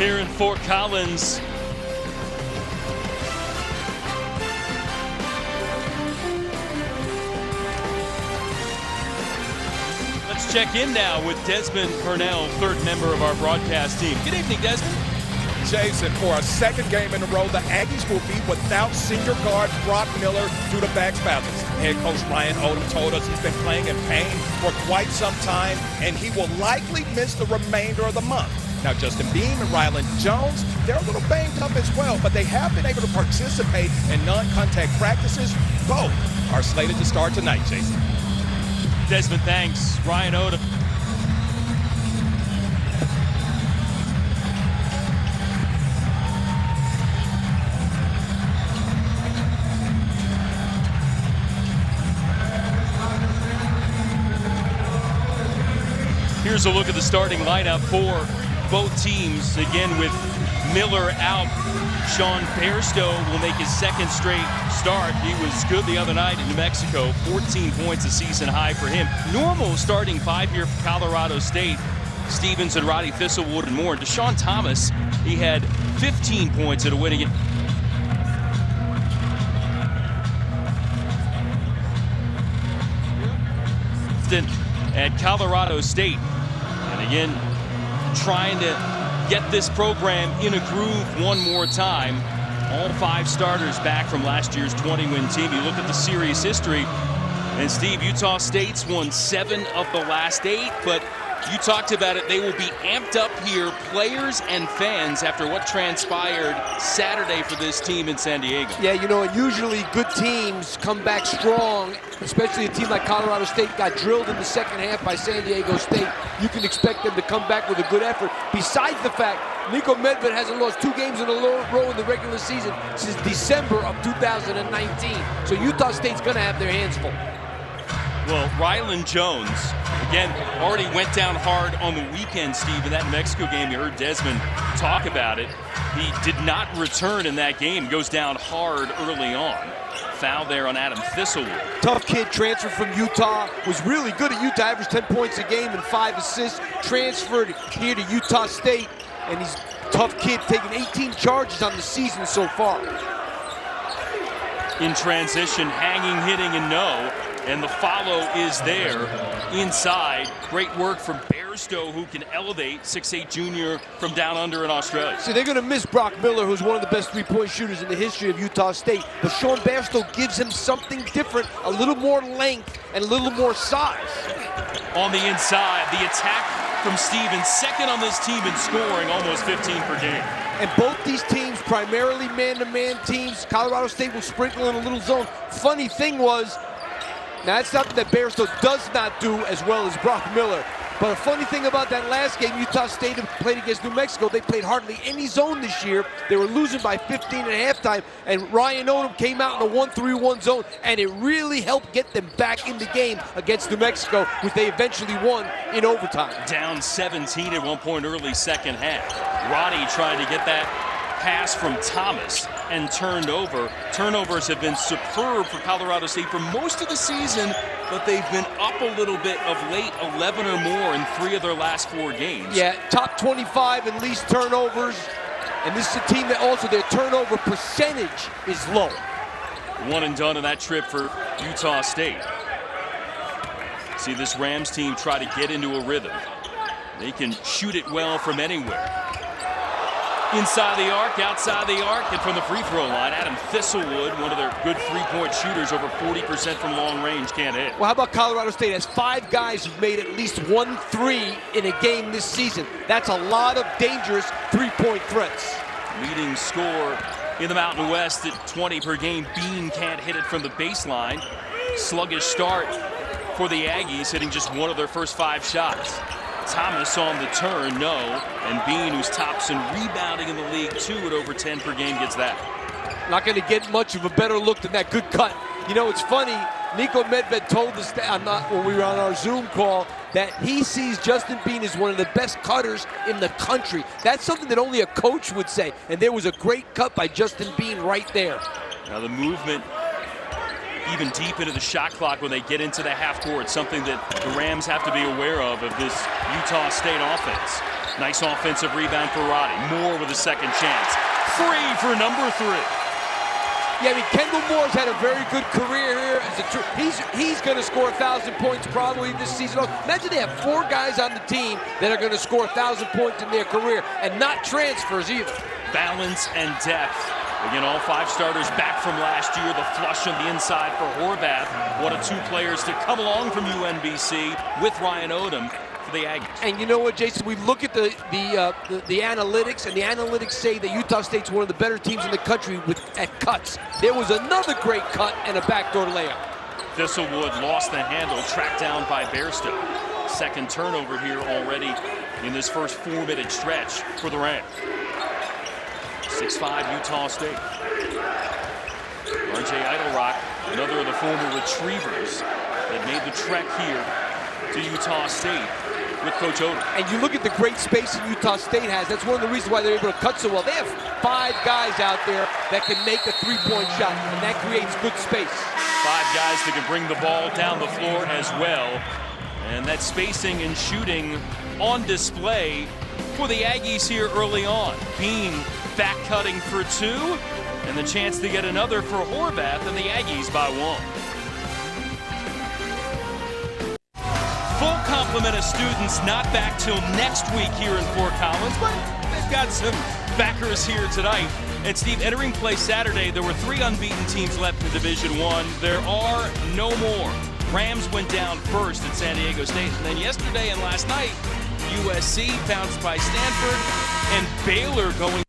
here in Fort Collins. Let's check in now with Desmond Purnell, third member of our broadcast team. Good evening, Desmond. Jason, for a second game in a row, the Aggies will be without senior guard Brock Miller due to back spasms. Head coach Ryan Odom told us he's been playing in pain for quite some time, and he will likely miss the remainder of the month. Now, Justin Beam and Ryland Jones, they're a little banged up as well, but they have been able to participate in non-contact practices. Both are slated to start tonight, Jason. Desmond, thanks. Ryan Odom. Here's a look at the starting lineup for both teams. Again, with Miller out, Sean Bairstow will make his second straight start. He was good the other night in New Mexico. 14 points, a season high for him. Normal starting five here for Colorado State. Stevens and Roddy Thistlewood and more. And Deshaun Thomas, he had 15 points at a winning. At Colorado State. And again, trying to get this program in a groove one more time. All five starters back from last year's 20-win team. You look at the series history, and Steve, Utah State's won 7 of the last 8, but you talked about it. They will be amped up here, players and fans, after what transpired Saturday for this team in San Diego. Yeah, you know, usually good teams come back strong, especially a team like Colorado State got drilled in the second half by San Diego State. You can expect them to come back with a good effort. Besides the fact, Niko Medved hasn't lost 2 games in a row in the regular season since December of 2019. So Utah State's going to have their hands full. Well, Ryland Jones, again, already went down hard on the weekend, Steve, in that New Mexico game. You heard Desmond talk about it. He did not return in that game. Goes down hard early on. Foul there on Adam Thistlewood. Tough kid, transferred from Utah. Was really good at Utah, averaged 10 points a game and 5 assists. Transferred here to Utah State, and he's a tough kid, taking 18 charges on the season so far. In transition, hanging, hitting, and no. And the follow is there inside. Great work from Bairstow, who can elevate, 6'8" junior from down under in Australia. So they're going to miss Brock Miller, who's one of the best three-point shooters in the history of Utah State. But Sean Bairstow gives him something different, a little more length and a little more size. On the inside, the attack from Stevens, second on this team in scoring, almost 15 per game. And both these teams, primarily man-to-man teams. Colorado State will sprinkle in a little zone. Funny thing was, now, that's something that Bairstow does not do as well as Brock Miller. But a funny thing about that last game, Utah State played against New Mexico. They played hardly any zone this year. They were losing by 15 at halftime, and Ryan Odom came out in a 1-3-1 zone, and it really helped get them back in the game against New Mexico, which they eventually won in overtime. Down 17 at one point early second half. Roddy trying to get that pass from Thomas and turned over. Turnovers have been superb for Colorado State for most of the season, but they've been up a little bit of late, 11 or more in 3 of their last 4 games. Yeah, top 25 in least turnovers, and this is a team that also their turnover percentage is low. One and done on that trip for Utah State. See this Rams team try to get into a rhythm. They can shoot it well from anywhere. Inside the arc, outside the arc, and from the free throw line, Adam Thistlewood, one of their good three-point shooters, over 40% from long range, can't hit. Well, how about Colorado State? Has 5 guys who've made at least 1 3 in a game this season. That's a lot of dangerous three-point threats. Leading scorer in the Mountain West at 20 per game. Bean can't hit it from the baseline. Sluggish start for the Aggies, hitting just 1 of their first 5 shots. Thomas on the turn, no. And Bean, who's tops in rebounding in the league, 2 at over 10 per game, gets that. Not going to get much of a better look than that good cut. You know, it's funny. Niko Medved told us when we were on our Zoom call that he sees Justin Bean as one of the best cutters in the country. That's something that only a coach would say. And there was a great cut by Justin Bean right there. Now the movement even deep into the shot clock when they get into the half court, something that the Rams have to be aware of this Utah State offense. Nice offensive rebound for Roddy. Moore with a second chance. Free for number 3. Yeah, I mean, Kendall Moore's had a very good career here. He's going to score 1,000 points probably this season. Imagine they have 4 guys on the team that are going to score 1,000 points in their career, and not transfers either. Balance and depth. Again, all 5 starters back from last year. The flush on the inside for Horvath. One of 2 players to come along from UNBC with Ryan Odom for the Aggies. And you know what, Jason? We look at the analytics, and the analytics say that Utah State's one of the better teams in the country at cuts. There was another great cut and a backdoor layup. Thistlewood lost the handle, tracked down by Bairstow. Second turnover here already in this first 4-minute stretch for the Rams. 6'5" Utah State. R.J. Idlerock, another of the former retrievers that made the trek here to Utah State with Coach Odom. And you look at the great spacing Utah State has. That's one of the reasons why they're able to cut so well. They have 5 guys out there that can make a 3-point shot, and that creates good space. 5 guys that can bring the ball down the floor as well. And that spacing and shooting on display for the Aggies here early on. Bean back cutting for 2, and the chance to get another for Horvath, and the Aggies by 1. Full complement of students not back till next week here in Fort Collins, but they've got some backers here tonight. And Steve, entering play Saturday, there were 3 unbeaten teams left in Division I. There are no more. Rams went down first at San Diego State, and then yesterday and last night, USC bounced by Stanford, and Baylor going.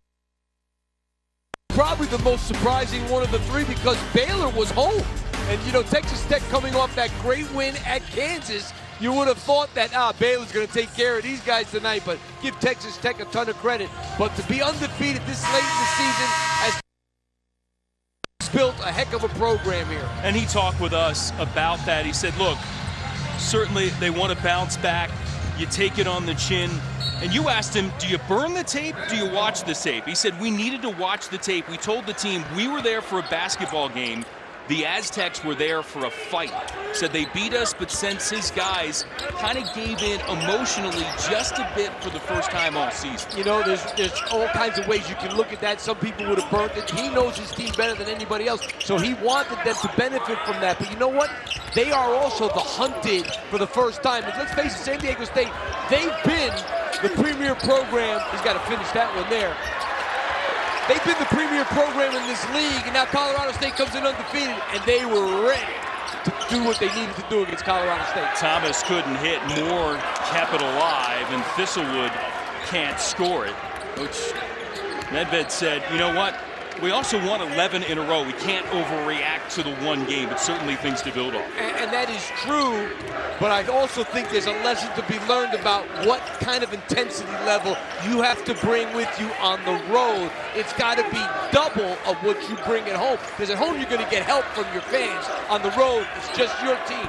Probably the most surprising one of the 3, because Baylor was home. And, you know, Texas Tech coming off that great win at Kansas, you would have thought that, Baylor's going to take care of these guys tonight, but give Texas Tech a ton of credit. But to be undefeated this late in the season has built a heck of a program here. And he talked with us about that. He said, look, certainly they want to bounce back. You take it on the chin. And you asked him, do you burn the tape? Do you watch the tape? He said, we needed to watch the tape. We told the team we were there for a basketball game. The Aztecs were there for a fight. Said they beat us, but since his guys kind of gave in emotionally just a bit for the first time all season. You know, there's all kinds of ways you can look at that. Some people would have burnt it. He knows his team better than anybody else, so he wanted them to benefit from that. But you know what? They are also the hunted for the first time. And let's face it, San Diego State, they've been the premier program. He's got to finish that one there. They've been the premier program in this league, and now Colorado State comes in undefeated, and they were ready to do what they needed to do against Colorado State. Thomas couldn't hit. Moore kept it alive, and Thistlewood can't score it. Coach Nedved said, you know what? We also won 11 in a row. We can't overreact to the one game, but certainly things to build on. And that is true, but I also think there's a lesson to be learned about what kind of intensity level you have to bring with you on the road. It's got to be double of what you bring at home, because at home you're going to get help from your fans. On the road, it's just your team.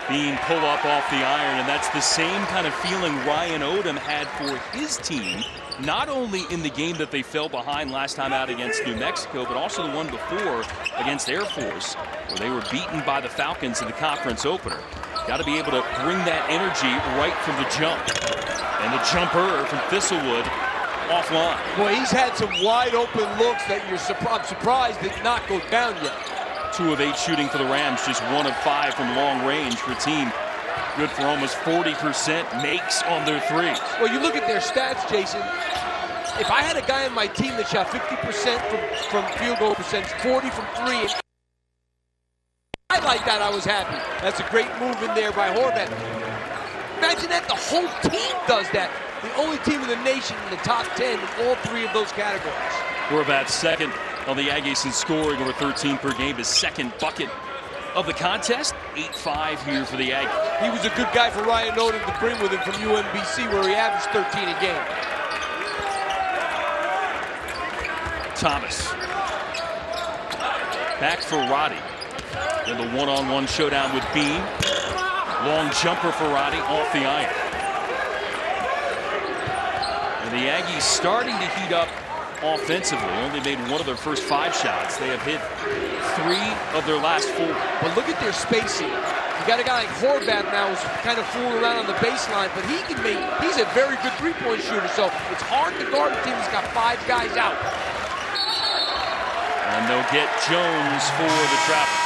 Being pulled up off the iron, and that's the same kind of feeling Ryan Odom had for his team. Not only in the game that they fell behind last time out against New Mexico, but also the one before against Air Force, where they were beaten by the Falcons in the conference opener. Got to be able to bring that energy right from the jump. And the jumper from Thistlewood offline. Boy, he's had some wide open looks that I'm surprised did not go down yet. 2 of 8 shooting for the Rams, just 1 of 5 from long range for a team good for almost 40% makes on their 3s. Well, you look at their stats, Jason. If I had a guy on my team that shot 50% from field goal percentage, 40 from 3, I like that, I was happy. That's a great move in there by Horvath. Imagine that the whole team does that. The only team in the nation in the top 10 in all 3 of those categories. Horvath second on the Aggies in scoring, over 13 per game, his second bucket of the contest. 8-5 here for the Aggies. He was a good guy for Ryan Odom to bring with him from UNBC, where he averaged 13 a game. Thomas. Back for Roddy. In the one-on-one showdown with Bean. Long jumper for Roddy off the iron. And the Aggies starting to heat up offensively. Only made 1 of their first 5 shots. They have hit 3 of their last 4. But look at their spacing. You got a guy like Horvath now who's kind of fooling around on the baseline, but he's a very good three-point shooter, so it's hard to guard a team that's got 5 guys out. And they'll get Jones for the travel.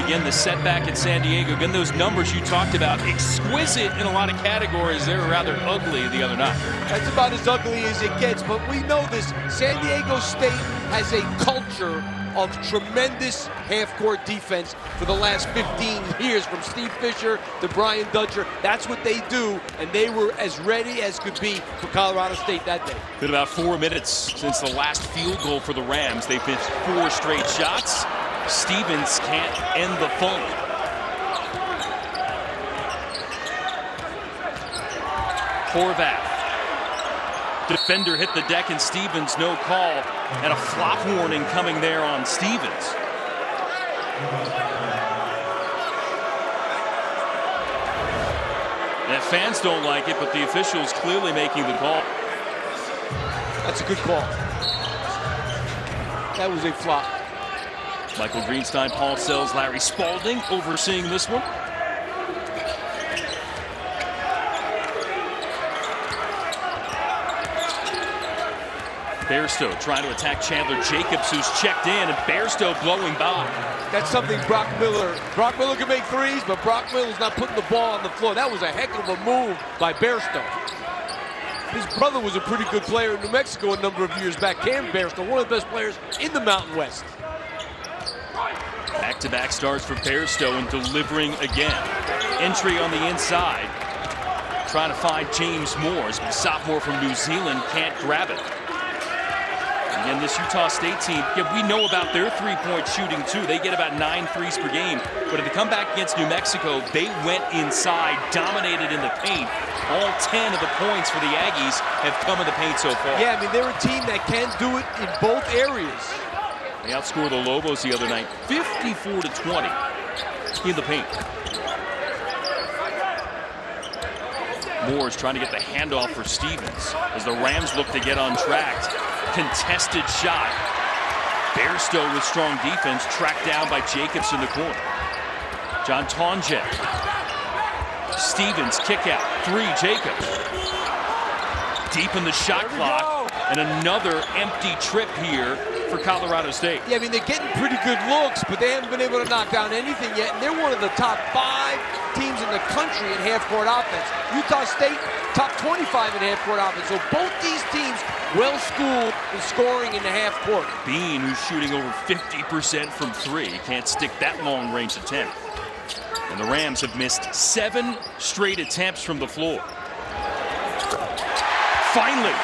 Again, the setback at San Diego. Again, those numbers you talked about, exquisite in a lot of categories. They were rather ugly the other night. That's about as ugly as it gets, but we know this. San Diego State has a culture of tremendous half-court defense for the last 15 years, from Steve Fisher to Brian Dutcher. That's what they do, and they were as ready as could be for Colorado State that day. Been about 4 minutes since the last field goal for the Rams. They've missed 4 straight shots. Stevens can't end the fun. Horvath. Defender hit the deck and Stevens, no call. And a flop warning coming there on Stevens. And fans don't like it, but the officials clearly making the call. That's a good call. That was a flop. Michael Greenstein, Paul Sells, Larry Spalding overseeing this one. Bairstow trying to attack Chandler Jacobs, who's checked in, and Bairstow blowing by. That's something Brock Miller can make threes, but Brock Miller's not putting the ball on the floor. That was a heck of a move by Bairstow. His brother was a pretty good player in New Mexico a number of years back. Cam Bairstow, one of the best players in the Mountain West. Back-to-back starts for Bairstow and delivering again. Entry on the inside. Trying to find James Moore. The sophomore from New Zealand can't grab it. Again, this Utah State team, we know about their three-point shooting too. They get about 9 threes per game. But if they come back against New Mexico, they went inside, dominated in the paint. All 10 of the points for the Aggies have come in the paint so far. Yeah, I mean, they're a team that can do it in both areas. They outscored the Lobos the other night, 54-20 in the paint. Moore's trying to get the handoff for Stevens as the Rams look to get on track. Contested shot. Bairstow with strong defense, tracked down by Jacobs in the corner. John Tonje. Stevens kick out. 3, Jacobs. Deep in the shot clock. And another empty trip here for Colorado State. Yeah, I mean, they're getting pretty good looks, but they haven't been able to knock down anything yet. And they're one of the top 5 teams in the country in half-court offense. Utah State, top 25 in half-court offense. So both these teams well-schooled in scoring in the half-court. Bean, who's shooting over 50% from 3, can't stick that long-range attempt. And the Rams have missed 7 straight attempts from the floor. Finally,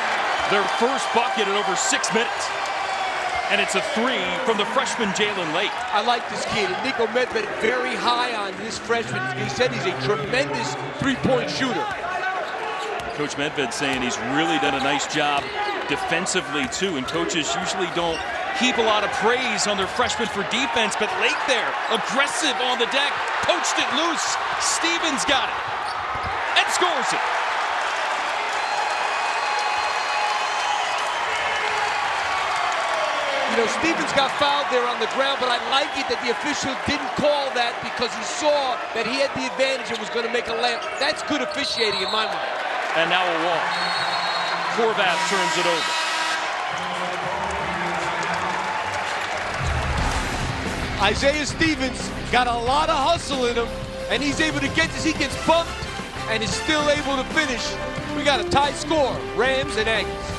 their first bucket in over 6 minutes. And it's a 3 from the freshman Jalen Lake. I like this kid. Nico Medved very high on this freshman. He said he's a tremendous three-point shooter. Coach Medved saying he's really done a nice job defensively too, and coaches usually don't heap a lot of praise on their freshmen for defense, but Lake there, aggressive on the deck, poached it loose. Stevens got it and scores it. You know, Stevens got fouled there on the ground, but I like it that the official didn't call that because he saw that he had the advantage and was going to make a layup. That's good officiating in my mind. And now a walk. Horvath turns it over. Isaiah Stevens got a lot of hustle in him, and he's able to get this. He gets bumped and is still able to finish. We got a tie score, Rams and Aggies.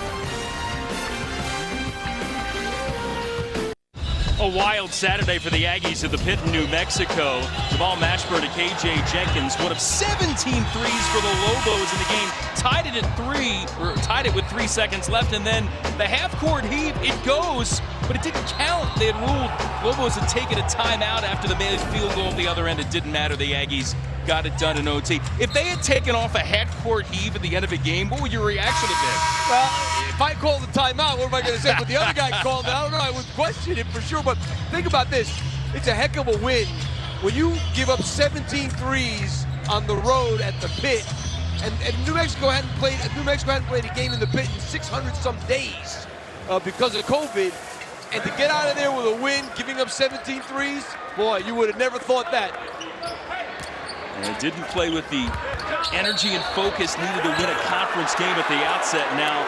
A wild Saturday for the Aggies at the pit in New Mexico. Jamal Mashburn to KJ Jenkins, one of 17 threes for the Lobos in the game. Tied it at 3, or tied it with 3 seconds left, and then the half-court heave, it goes, but it didn't count. They had ruled Lobos had taken a timeout after the made field goal at the other end. It didn't matter. The Aggies got it done in OT. If they had taken off a half-court heave at the end of a game, what would your reaction have been? Well, if I called the timeout, what am I going to say? But the other guy called it. I don't know. I would question it for sure. But think about this. It's a heck of a win. When you give up 17 threes on the road at the pit, and New Mexico hadn't played a game in the pit in 600-some days because of COVID, and to get out of there with a win, giving up 17 threes, boy, you would have never thought that. And it didn't play with the energy and focus needed to win a conference game at the outset. Now,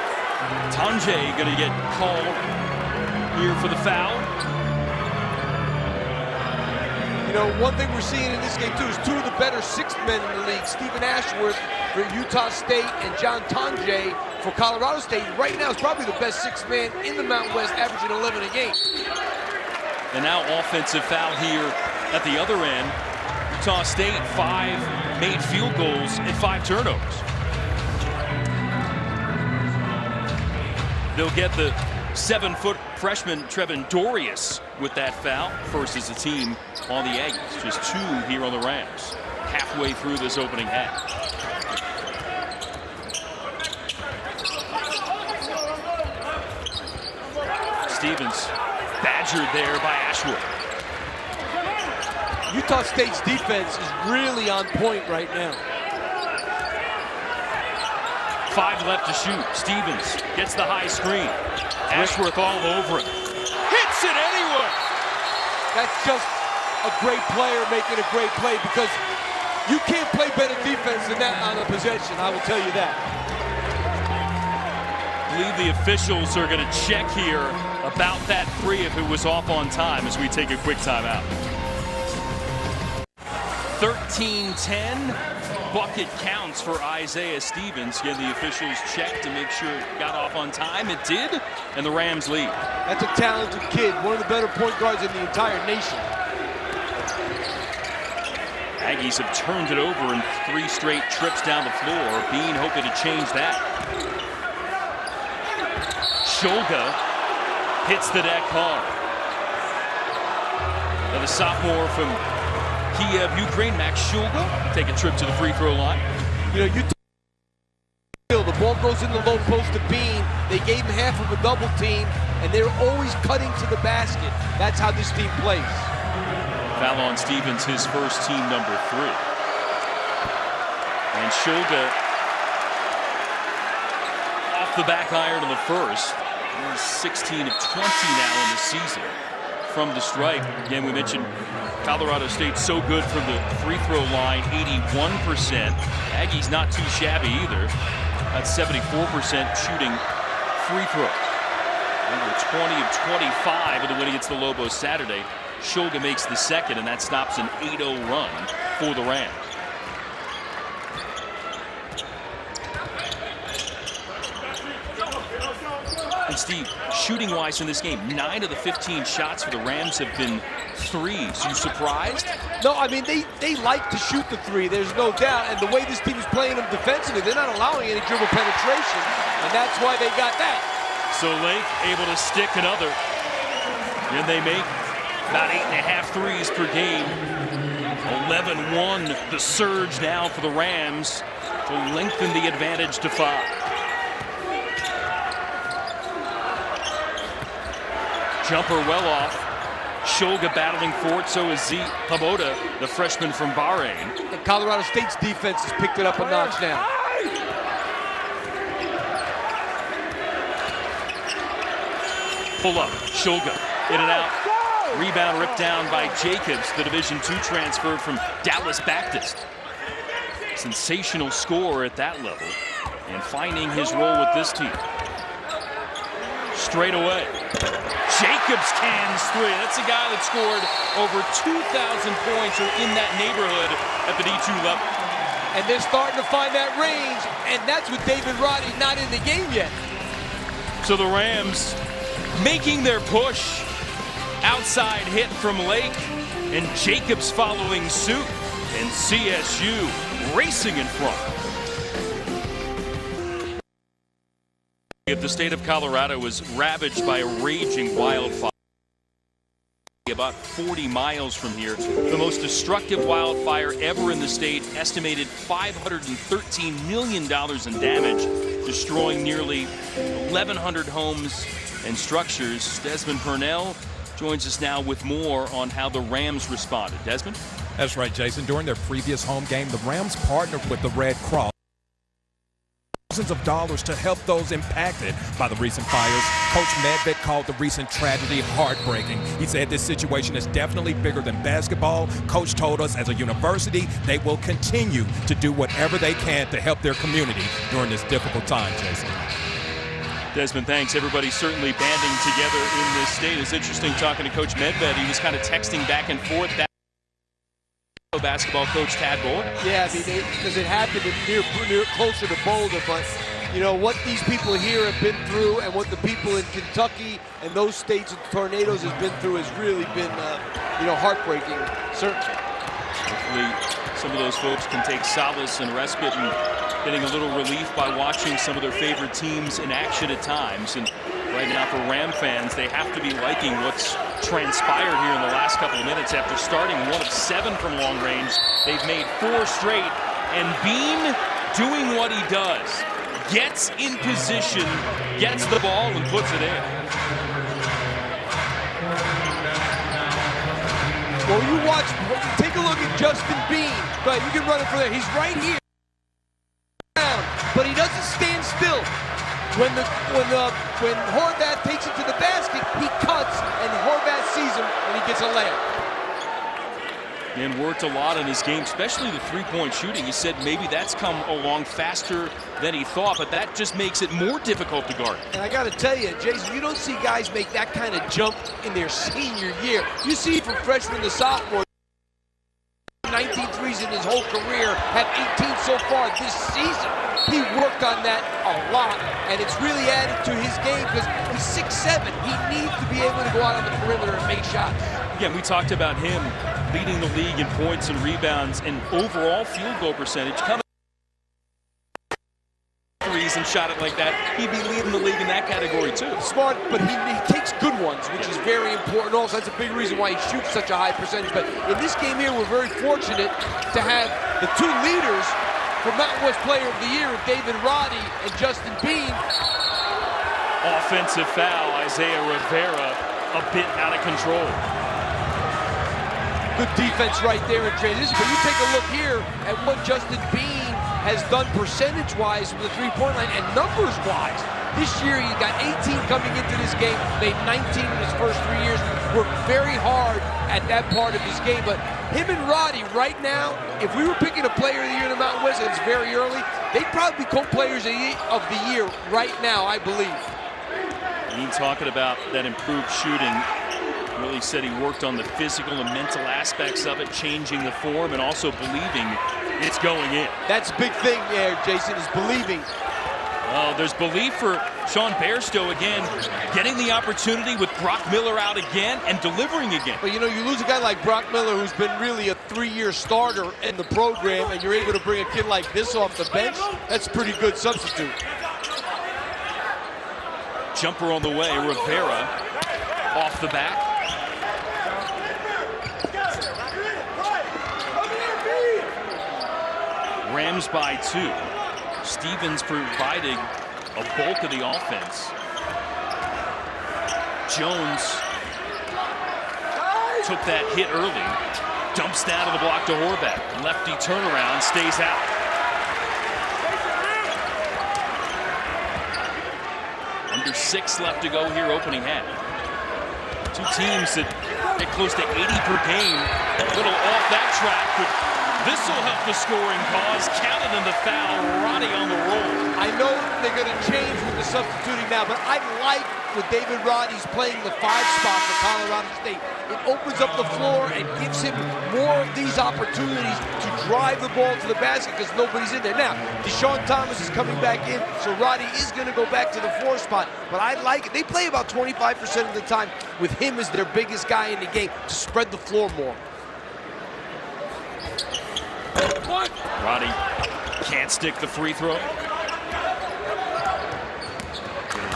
Tanjay going to get called here for the foul. You know, one thing we're seeing in this game, too, is two of the better sixth men in the league, Stephen Ashworth for Utah State and John Tanjay for Colorado State. Right now, is probably the best sixth man in the Mountain West, averaging 11 a game. And now offensive foul here at the other end. Utah State, 5 made field goals and 5 turnovers. They'll get the 7-foot freshman Trevin Dorius with that foul. First as a team on the Aggies. Just 2 here on the Rams. Halfway through this opening half. Stevens badgered there by Ashwood. Utah State's defense is really on point right now. 5 left to shoot. Stevens gets the high screen. Ashworth all over it. Hits it anyway. That's just a great player making a great play, because you can't play better defense than that on a possession, I will tell you that. I believe the officials are going to check here about that 3 if it was off on time as we take a quick timeout. 13-10. Bucket counts for Isaiah Stevens. Again, the officials checked to make sure it got off on time. It did, and the Rams lead. That's a talented kid, one of the better point guards in the entire nation. Aggies have turned it over in 3 straight trips down the floor. Bean hoping to change that. Shulga hits the deck hard. Now the sophomore from Kiev, Ukraine, Max Shulga, take a trip to the free throw line. You know, the ball goes in the low post to Bean. They gave him half of a double team, and they're always cutting to the basket. That's how this team plays. Foul on Stevens, his first, team number 3. And Shulga off the back iron in the first. He's 16 of 20 now in the season from the stripe. Again, we mentioned Colorado State so good from the free throw line, 81%. Aggies not too shabby either. That's 74% shooting free throw. And we're 20 of 25 in the win against the Lobos Saturday. Shulga makes the second, and that stops an 8-0 run for the Rams. And Steve, shooting-wise in this game, 9 of the 15 shots for the Rams have been threes. You surprised? No, I mean, they like to shoot the 3, there's no doubt. And the way this team is playing them defensively, they're not allowing any dribble penetration, and that's why they got that. So Lake able to stick another. And they make about 8.5 threes per game. 11-1, the surge now for the Rams to lengthen the advantage to 5. Jumper well off. Shulga battling for it, so is Z Hamoda, the freshman from Bahrain. And Colorado State's defense has picked it up a notch now. Pull up, Shulga, in and out. Rebound ripped down by Jacobs, the Division II transfer from Dallas Baptist. Sensational scorer at that level, and finding his role with this team. Straight away. Jacobs cans 3. That's a guy that scored over 2,000 points or in that neighborhood at the D2 level. And they're starting to find that range, and that's with David Roddy not in the game yet. So the Rams making their push. Outside hit from Lake, and Jacobs following suit, and CSU racing in front. If the state of Colorado was ravaged by a raging wildfire about 40 miles from here, the most destructive wildfire ever in the state, estimated $513 million in damage, destroying nearly 1,100 homes and structures. Desmond Purnell joins us now with more on how the Rams responded. Desmond? That's right, Jason. During their previous home game, the Rams partnered with the Red Cross thousands of dollars to help those impacted by the recent fires. Coach Medved called the recent tragedy heartbreaking. He said this situation is definitely bigger than basketball. Coach told us as a university, they will continue to do whatever they can to help their community during this difficult time, Jason. Desmond, thanks. Everybody certainly banding together in this state. It's interesting talking to Coach Medved. He was kind of texting back and forth. That basketball coach Tad Boyd. Yeah, I mean, because it happened near closer to Boulder, but you know what these people here have been through, and what the people in Kentucky and those states with tornadoes has been through has really been, heartbreaking. Certainly. Hopefully, some of those folks can take solace and respite and getting a little relief by watching some of their favorite teams in action at times. And right now, for Ram fans, they have to be liking what's transpired here in the last couple of minutes. After starting 1 of 7 from long range, they've made 4 straight. And Bean doing what he does. Gets in position, gets the ball, and puts it in. Well, take a look at Justin Bean. Go ahead, you can run it from there. He's right here. But he doesn't stand still. When Horvath takes it to the basket, he cuts, and Horvath sees him, and he gets a layup. And worked a lot on his game, especially the three-point shooting. He said maybe that's come along faster than he thought, but that just makes it more difficult to guard. And I got to tell you, Jason, you don't see guys make that kind of jump in their senior year. You see from freshman to sophomore. 19 threes in his whole career, have 18 so far this season. He worked on that a lot, and it's really added to his game because he's 6'7". He needs to be able to go out on the perimeter and make shots. Yeah, we talked about him leading the league in points and rebounds and overall field goal percentage. Coming threes and shot it like that, he'd be leading the league in that category too. Smart, but he takes good ones, which is very important. Also, that's a big reason why he shoots such a high percentage. But in this game here, we're very fortunate to have the 2 leaders for Mountain West Player of the Year, David Roddy and Justin Bean. Offensive foul, Isaiah Rivera, a bit out of control. Good defense right there in transition. But you take a look here at what Justin Bean has done percentage-wise from the three-point line and numbers-wise. This year, he got 18 coming into this game, made 19 in his first 3 years. Worked very hard at that part of his game. But him and Roddy right now, if we were picking a player of the year in the Mountain West, and it's very early, they'd probably be co-players of the year right now, I believe. Bean talking about that improved shooting. Really said he worked on the physical and mental aspects of it, changing the form, and also believing it's going in. That's a big thing there, Jason, is believing. There's belief for Sean Bairstow again, getting the opportunity with Brock Miller out again and delivering again. But you know, you lose a guy like Brock Miller, who's been really a 3-year starter in the program, and you're able to bring a kid like this off the bench, that's a pretty good substitute. Jumper on the way, Rivera off the back. Rams by 2. Stevens providing a bulk of the offense. Jones took that hit early, dumps down to the block to Horvath. Lefty turnaround, stays out. Under 6 left to go here, opening half. 2 teams that get close to 80 per game. A little off that track, but this will help the scoring cause. Counted in the foul. Roddy on the roll. I know they're going to change with the substituting now, but I like with David Roddy's playing the 5 spot for Colorado State. It opens up the floor and gives him more of these opportunities to drive the ball to the basket because nobody's in there. Now, Deshaun Thomas is coming back in, so Roddy is going to go back to the 4 spot, but I like it. They play about 25% of the time with him as their biggest guy in the game to spread the floor more. Roddy can't stick the free throw. A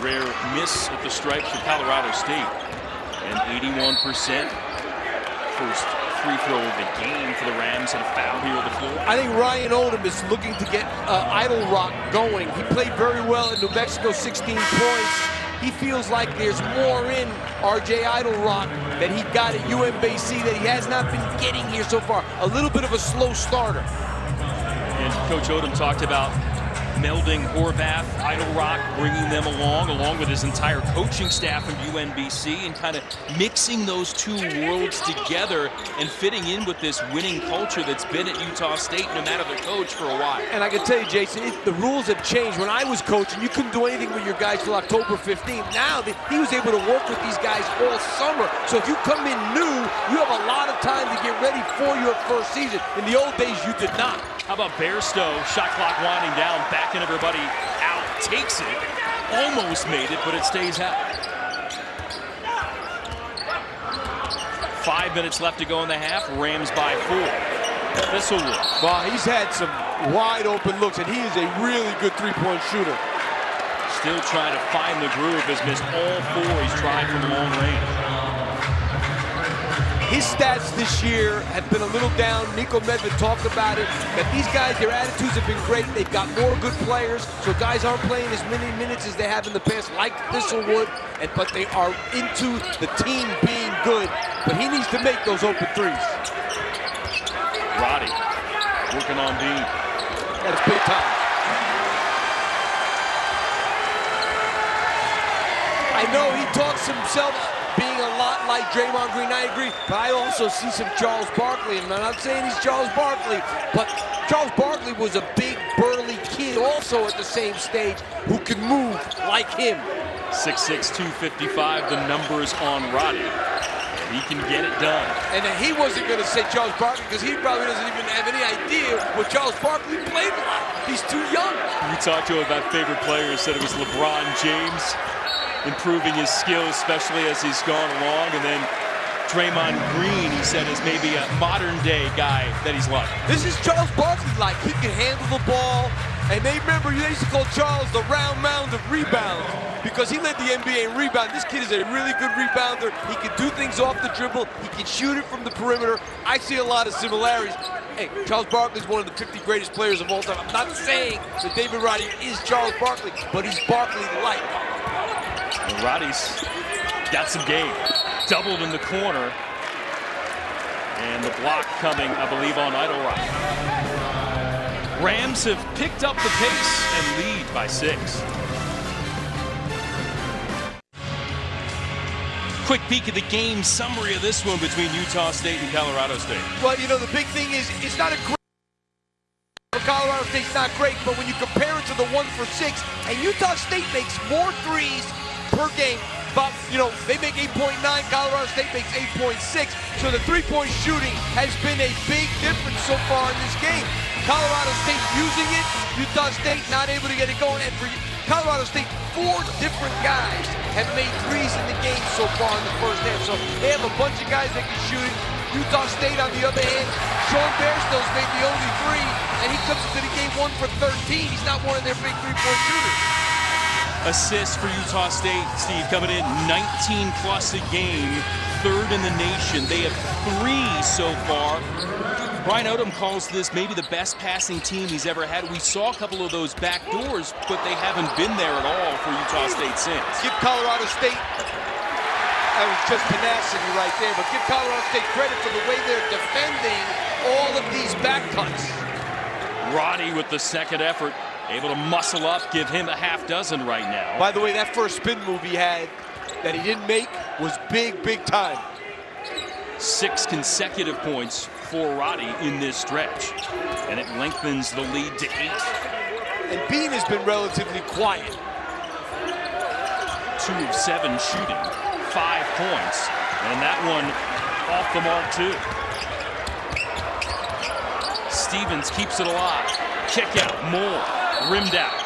rare miss at the stripes for Colorado State. And 81%. First free throw of the game for the Rams, and a foul here on the floor. I think Ryan Odom is looking to get Idle Rock going. He played very well in New Mexico, 16 points. He feels like there's more in R.J. Idle Rock that he got at UMBC that he has not been getting here so far. A little bit of a slow starter. And Coach Odom talked about melding Horvath, Idle Rock, bringing them along with his entire coaching staff from UNBC, and kind of mixing those two worlds together and fitting in with this winning culture that's been at Utah State, no matter the coach, for a while. And I can tell you, Jason, the rules have changed. When I was coaching, you couldn't do anything with your guys till October 15th. Now, he was able to work with these guys all summer. So if you come in new, you have a lot of time to get ready for your first season. In the old days, you did not. How about Bairstow? Shot clock winding down, backing everybody out, takes it, almost made it, but it stays out. 5 minutes left to go in the half. Rams by 4. Thistlewood. Well, he's had some wide open looks, and he is a really good three-point shooter. Still trying to find the groove. Has missed all 4 he's tried from long range. His stats this year have been a little down. Nico Medved talked about it, that these guys, their attitudes have been great. They've got more good players, so guys aren't playing as many minutes as they have in the past, like Thistlewood, but they are into the team being good. But he needs to make those open threes. Roddy working on Bean. That's big time. I know he talks himself being a lot like Draymond Green, I agree, but I also see some Charles Barkley, and I'm not saying he's Charles Barkley, but Charles Barkley was a big, burly kid also at the same stage who could move like him. 6'6", 255, the numbers on Roddy. He can get it done. And he wasn't going to say Charles Barkley because he probably doesn't even have any idea what Charles Barkley played like. He's too young. We talked to him about favorite players, said it was LeBron James, improving his skills, especially as he's gone along. And then Draymond Green, he said, is maybe a modern-day guy that he's like. This is Charles Barkley like. He can handle the ball. And they used to call Charles the round mound of rebounds because he led the NBA in rebound. This kid is a really good rebounder. He can do things off the dribble. He can shoot it from the perimeter. I see a lot of similarities. Hey, Charles Barkley is one of the 50 greatest players of all time. I'm not saying that David Roddy is Charles Barkley, but he's Barkley-like. And Roddy's got some game. Doubled in the corner. And the block coming, I believe, on Idle Rock. Rams have picked up the pace and lead by 6. Quick peek at the game summary of this one between Utah State and Colorado State. Well, you know, the big thing is it's not a great. Colorado State's not great, but when you compare it to the 1 for 6, and Utah State makes more threes per game. But, you know, they make 8.9, Colorado State makes 8.6. So the three-point shooting has been a big difference so far in this game. Colorado State using it, Utah State not able to get it going. And for Colorado State, 4 different guys have made threes in the game so far in the first half. So they have a bunch of guys that can shoot it. Utah State, on the other hand, Sean Bairstow's made the only 3, and he comes into the game 1 for 13. He's not one of their big three-point shooters. Assists for Utah State, Steve, coming in 19 plus a game, 3rd in the nation. They have 3 so far. Brian Odom calls this maybe the best passing team he's ever had. We saw a couple of those back doors, but they haven't been there at all for Utah State since. Give Colorado State, that was just tenacity right there, but give Colorado State credit for the way they're defending all of these back cuts. Roddy with the second effort. Able to muscle up, give him a half dozen right now. By the way, that first spin move he had that he didn't make was big, big time. 6 consecutive points for Roddy in this stretch. And it lengthens the lead to 8. And Bean has been relatively quiet. 2 of 7 shooting, 5 points. And that one off the mark too. Stevens keeps it alive. Kick out, Moore. Rimmed out.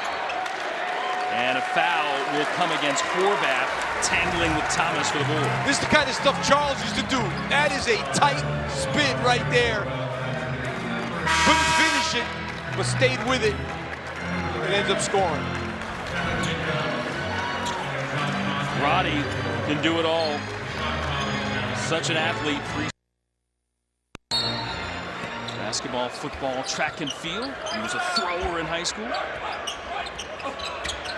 And a foul will come against Horvath, tangling with Thomas for the board. This is the kind of stuff Charles used to do. That is a tight spin right there. Couldn't finish it, but stayed with it and ends up scoring. Roddy can do it all. Such an athlete. Basketball, football, track and field. He was a thrower in high school.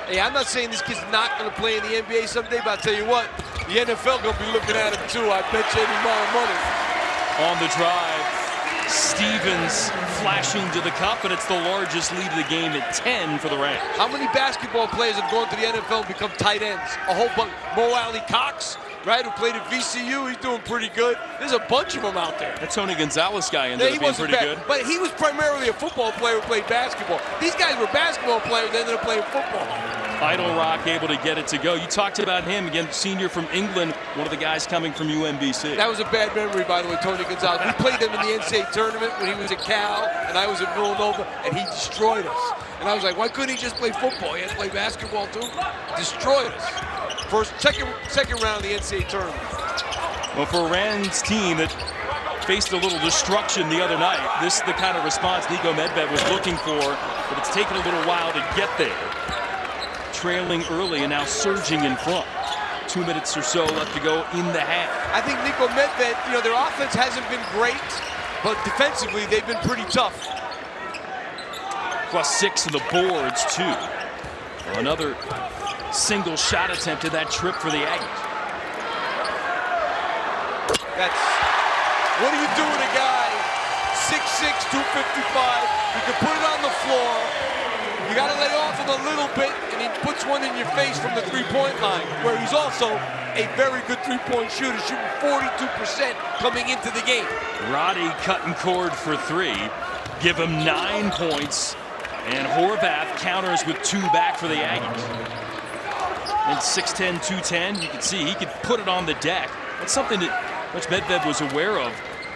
Hey, I'm not saying this kid's not going to play in the NBA someday, but I'll tell you what, the NFL going to be looking at him too. I bet you any amount of money. On the drive, Stevens flashing to the cup, but it's the largest lead of the game at 10 for the Rams. How many basketball players have gone to the NFL and become tight ends? A whole bunch. Mo Alley Cox, right, who played at VCU. He's doing pretty good. There's a bunch of them out there. That Tony Gonzalez guy ended up being pretty good. But he was primarily a football player who played basketball. These guys were basketball players that ended up playing football. Idle Rock able to get it to go. You talked about him, again, senior from England, one of the guys coming from UMBC. That was a bad memory, by the way, Tony Gonzalez. We played them in the NCAA tournament when he was at Cal, and I was at Villanova, and he destroyed us. And I was like, why couldn't he just play football? He had to play basketball, too? Destroyed us. Second round of the NCAA tournament. Well, for a Rams team that faced a little destruction the other night, this is the kind of response Niko Medved was looking for, but it's taken a little while to get there. Trailing early and now surging in front. 2 minutes or so left to go in the half. I think Niko Medved, their offense hasn't been great, but defensively they've been pretty tough. +6 on the boards, too. Well, another single shot attempt to that trip for the Aggies. What do you do with a guy 6'6", 255? You can put it on the floor. You got to lay off him a little bit, and he puts one in your face from the three-point line, where he's also a very good three-point shooter, shooting 42% coming into the game. Roddy cutting cord for 3. Give him 9 points, and Horvath counters with 2 back for the Aggies. And 6'10", 210, you can see he could put it on the deck. That's something that Medved was aware of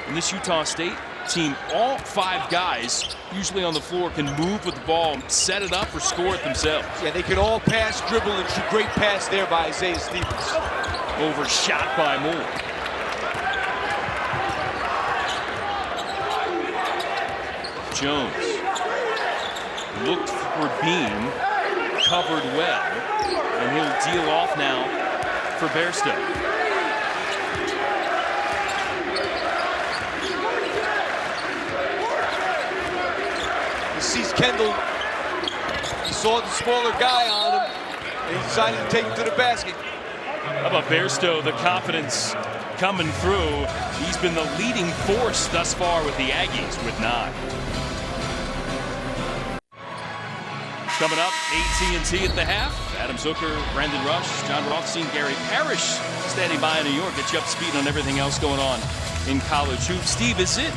in this Utah State team. All 5 guys usually on the floor can move with the ball, set it up, or score it themselves. Yeah, they can all pass, dribble, and shoot. Great pass there by Isaiah Stevens. Overshot by Moore. Jones looked for Bean, covered well, and he'll deal off now for Bairstow. He sees Kendall. He saw the smaller guy on him, and he decided to take him to the basket. How about Bairstow, the confidence coming through. He's been the leading force thus far with the Aggies with 9. Coming up, AT&T at the half. Adam Zucker, Brandon Rush, John Rothstein, Gary Parrish standing by in New York. Get you up to speed on everything else going on in college hoops. Steve, is it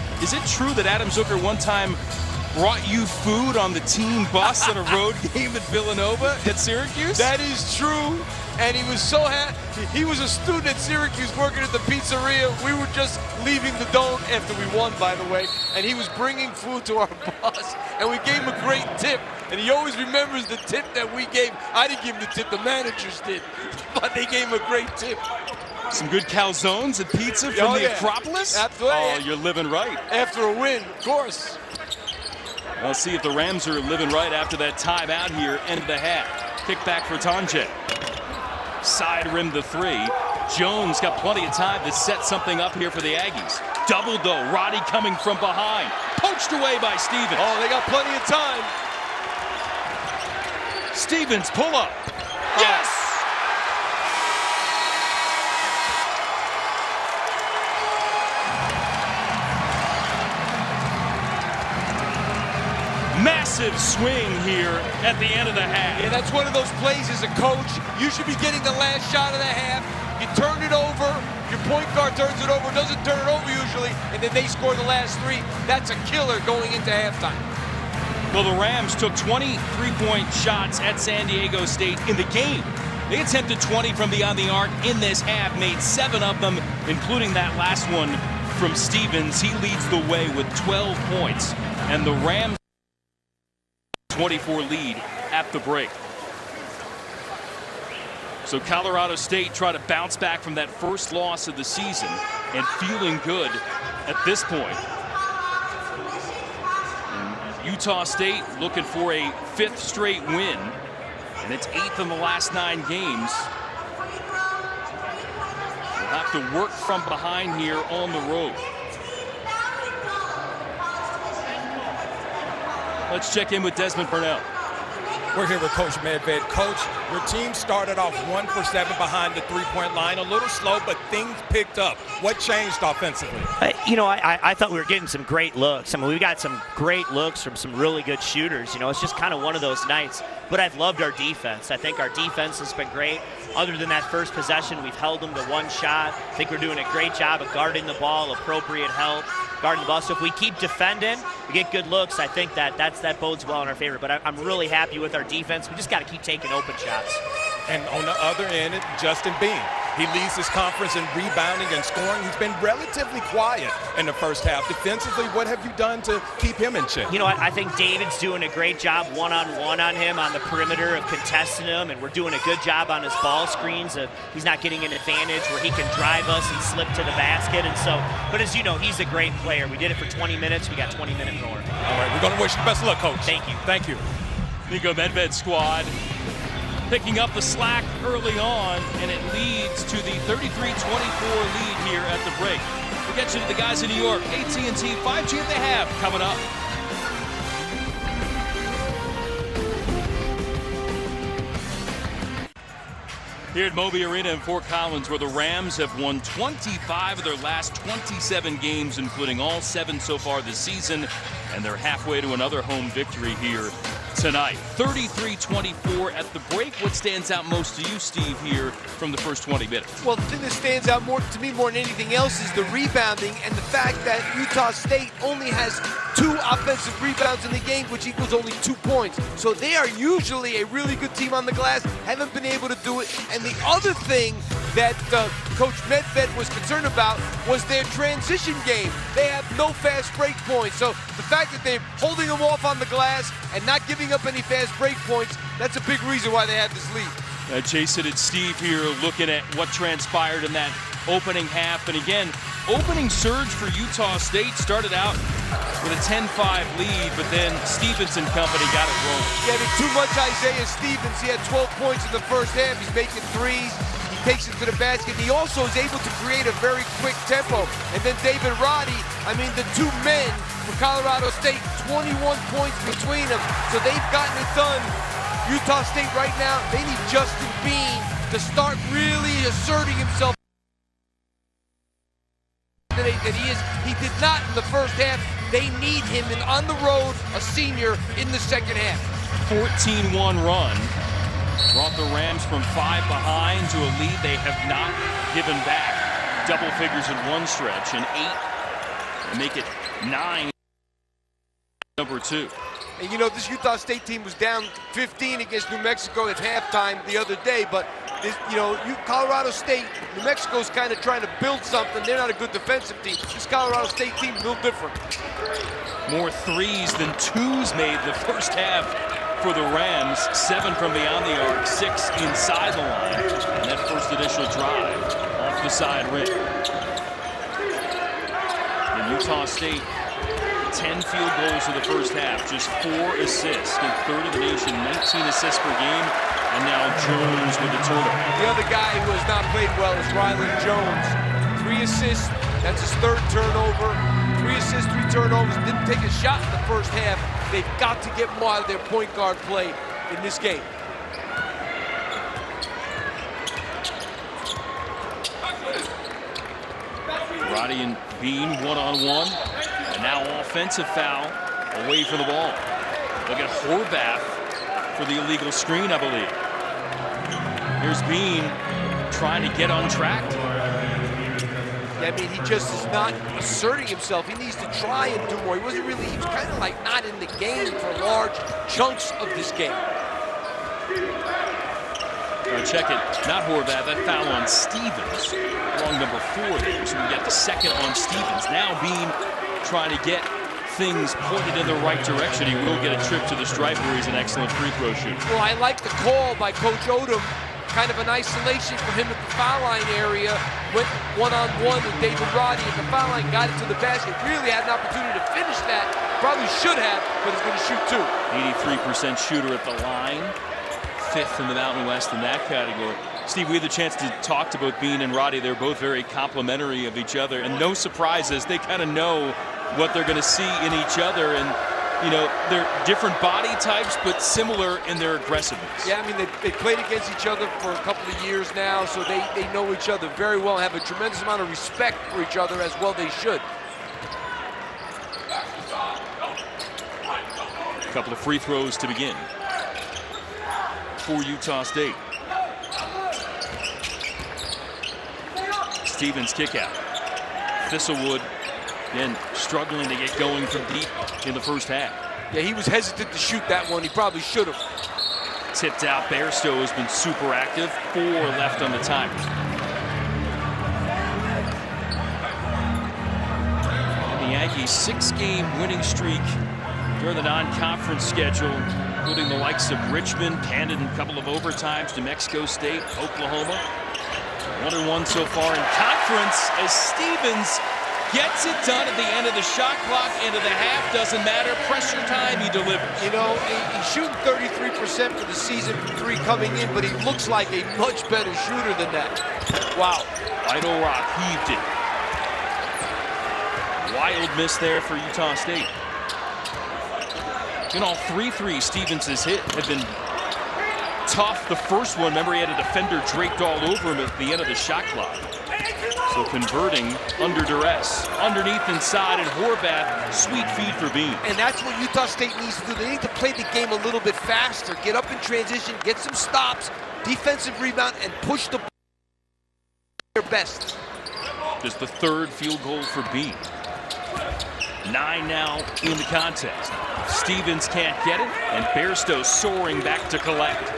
true that Adam Zucker one time brought you food on the team bus at a road game at Villanova at Syracuse? That is true, and he was so happy. He was a student at Syracuse working at the pizzeria. We were just leaving the dome after we won, by the way, and he was bringing food to our bus, and we gave him a great tip, and he always remembers the tip that we gave. I didn't give him the tip, the managers did, but they gave him a great tip. Some good calzones and pizza from the Acropolis? Absolutely. Oh, you're living right. After a win, of course. Let's see if the Rams are living right after that timeout here, end of the half. Kick back for Tonje. Side rim the 3. Jones got plenty of time to set something up here for the Aggies. Double though, Roddy coming from behind. Poached away by Stevens. Oh, they got plenty of time. Stevens, pull up. Yes! Massive swing here at the end of the half. Yeah, that's one of those plays as a coach. You should be getting the last shot of the half. You turn it over, your point guard turns it over, doesn't turn it over usually, and then they score the last 3. That's a killer going into halftime. Well, the Rams took 20 three-point shots at San Diego State in the game. They attempted 20 from beyond the arc in this half, made 7 of them, including that last one from Stevens. He leads the way with 12 points, and the Rams 24 lead at the break. So Colorado State try to bounce back from that first loss of the season and feeling good at this point. And Utah State looking for a 5th straight win, and it's 8th in the last 9 games. They'll have to work from behind here on the road. Let's check in with Desmond Burnell. We're here with Coach Medved. Coach, your team started off 1 for 7 behind the three-point line. A little slow, but things picked up. What changed offensively? You know, I thought we were getting some great looks. I mean, we got some great looks from some really good shooters. You know, it's just kind of one of those nights. But I've loved our defense. I think our defense has been great. Other than that first possession, we've held them to one shot. I think we're doing a great job of guarding the ball, appropriate help, guarding the ball. So if we keep defending, we get good looks, I think that bodes well in our favor. But I'm really happy with our defense. We just got to keep taking open shots. And on the other end, Justin Bean. He leads his conference in rebounding and scoring. He's been relatively quiet in the first half. Defensively, what have you done to keep him in check? You know, I think David's doing a great job one-on-one on him on the perimeter of contesting him, and we're doing a good job on his ball screens. He's not getting an advantage where he can drive us and slip to the basket. And so, but as you know, he's a great player. We did it for 20 minutes. We got 20 minutes more. All right, we're going to wish you best of luck, Coach. Thank you. Thank you. Nico Medved squad picking up the slack early on, and it leads to the 33-24 lead here at the break. We'll get you to the guys in New York. AT&T 5G if they have coming up. Here at Moby Arena in Fort Collins, where the Rams have won 25 of their last 27 games, including all 7 so far this season, and they're halfway to another home victory here tonight. 33-24 at the break. What stands out most to you, Steve, here from the first 20 minutes? Well, the thing that stands out more to me more than anything else is the rebounding and the fact that Utah State only has 2 offensive rebounds in the game, which equals only 2 points. So they are usually a really good team on the glass, haven't been able to do it. And the other thing that Coach Medved was concerned about was their transition game. They have no fast break points. So the fact that they're holding them off on the glass and not giving up any fast break points, that's a big reason why they have this lead. Jason and Steve here looking at what transpired in that opening half. And again, opening surge for Utah State started out with a 10-5 lead, but then Stevens and company got it rolling. Yeah, there's too much Isaiah Stevens. He had 12 points in the first half. He's making threes. He takes it to the basket. He also is able to create a very quick tempo. And then David Roddy, I mean, the 2 men for Colorado State, 21 points between them. So they've gotten it done. Utah State right now, they need Justin Bean to start really asserting himself. That he is. He did not in the first half. They need him on the road, a senior, in the second half. 14-1 run brought the Rams from 5 behind to a lead they have not given back. Double figures in one stretch, and 8 and make it 9. Number 2. And you know, this Utah State team was down 15 against New Mexico at halftime the other day, but this, you know, Colorado State, New Mexico's kind of trying to build something. They're not a good defensive team. This Colorado State team is a little different. More threes than twos made the first half for the Rams. 7 from beyond the arc, 6 inside the line. And that first initial drive off the side rim. And Utah State, 10 field goals in the first half, just 4 assists, and 3rd of the nation, 19 assists per game, and now Jones with the turnover. The other guy who has not played well is Ryland Jones. 3 assists, that's his 3rd turnover. 3 assists, 3 turnovers, didn't take a shot in the first half. They've got to get more out of their point guard play in this game. Roddy and Bean one-on-one. And now offensive foul away from the ball. Look at Horvath for the illegal screen, I believe. Here's Bean trying to get on track. I mean, he just is not asserting himself. He needs to try and do more. He was kind of like not in the game for large chunks of this game. Check it, not Horvath, that foul on Stevens. Wrong number 4 there, so we got the second on Stevens. Now Bean trying to get things pointed in the right direction. He will get a trip to the stripe where he's an excellent free throw shooter. Well, I like the call by Coach Odom. Kind of an isolation for him at the foul line area. Went one-on-one with David Roddy at the foul line, got it to the basket. Really had an opportunity to finish that. Probably should have, but he's going to shoot 2. 83% shooter at the line. 5th in the Mountain West in that category. Steve, we had the chance to talk to both Bean and Roddy. They're both very complimentary of each other, and no surprises. They kind of know what they're going to see in each other, and you know, they're different body types, but similar in their aggressiveness. Yeah, I mean, they played against each other for a couple of years now, so they know each other very well and have a tremendous amount of respect for each other, as well they should. Couple of free throws to begin for Utah State. Stevens kick out. Thistlewood again struggling to get going from deep in the first half. Yeah, he was hesitant to shoot that one. He probably should have. Tipped out. Bairstow has been super active. 4 left on the timer. And the Aggies' 6-game winning streak during the non-conference schedule, including the likes of Richmond, handed in a couple of overtimes, New Mexico State, Oklahoma. 1-1 so far in conference as Stevens gets it done at the end of the shot clock, end of the half, doesn't matter. Pressure time, he delivers. You know, he's shooting 33% for the season from 3 coming in, but he looks like a much better shooter than that. Wow. Idle Rock heaved it. Wild miss there for Utah State. And all 3 threes Stevens has hit have been tough. The first one, remember, he had a defender draped all over him at the end of the shot clock. So converting under duress. Underneath inside, and Horvath, sweet feed for Bean. And that's what Utah State needs to do. They need to play the game a little bit faster, get up in transition, get some stops, defensive rebound, and push the their best. Just the 3rd field goal for Bean. 9 now in the contest. Stevens can't get it, and Bairstow soaring back to collect.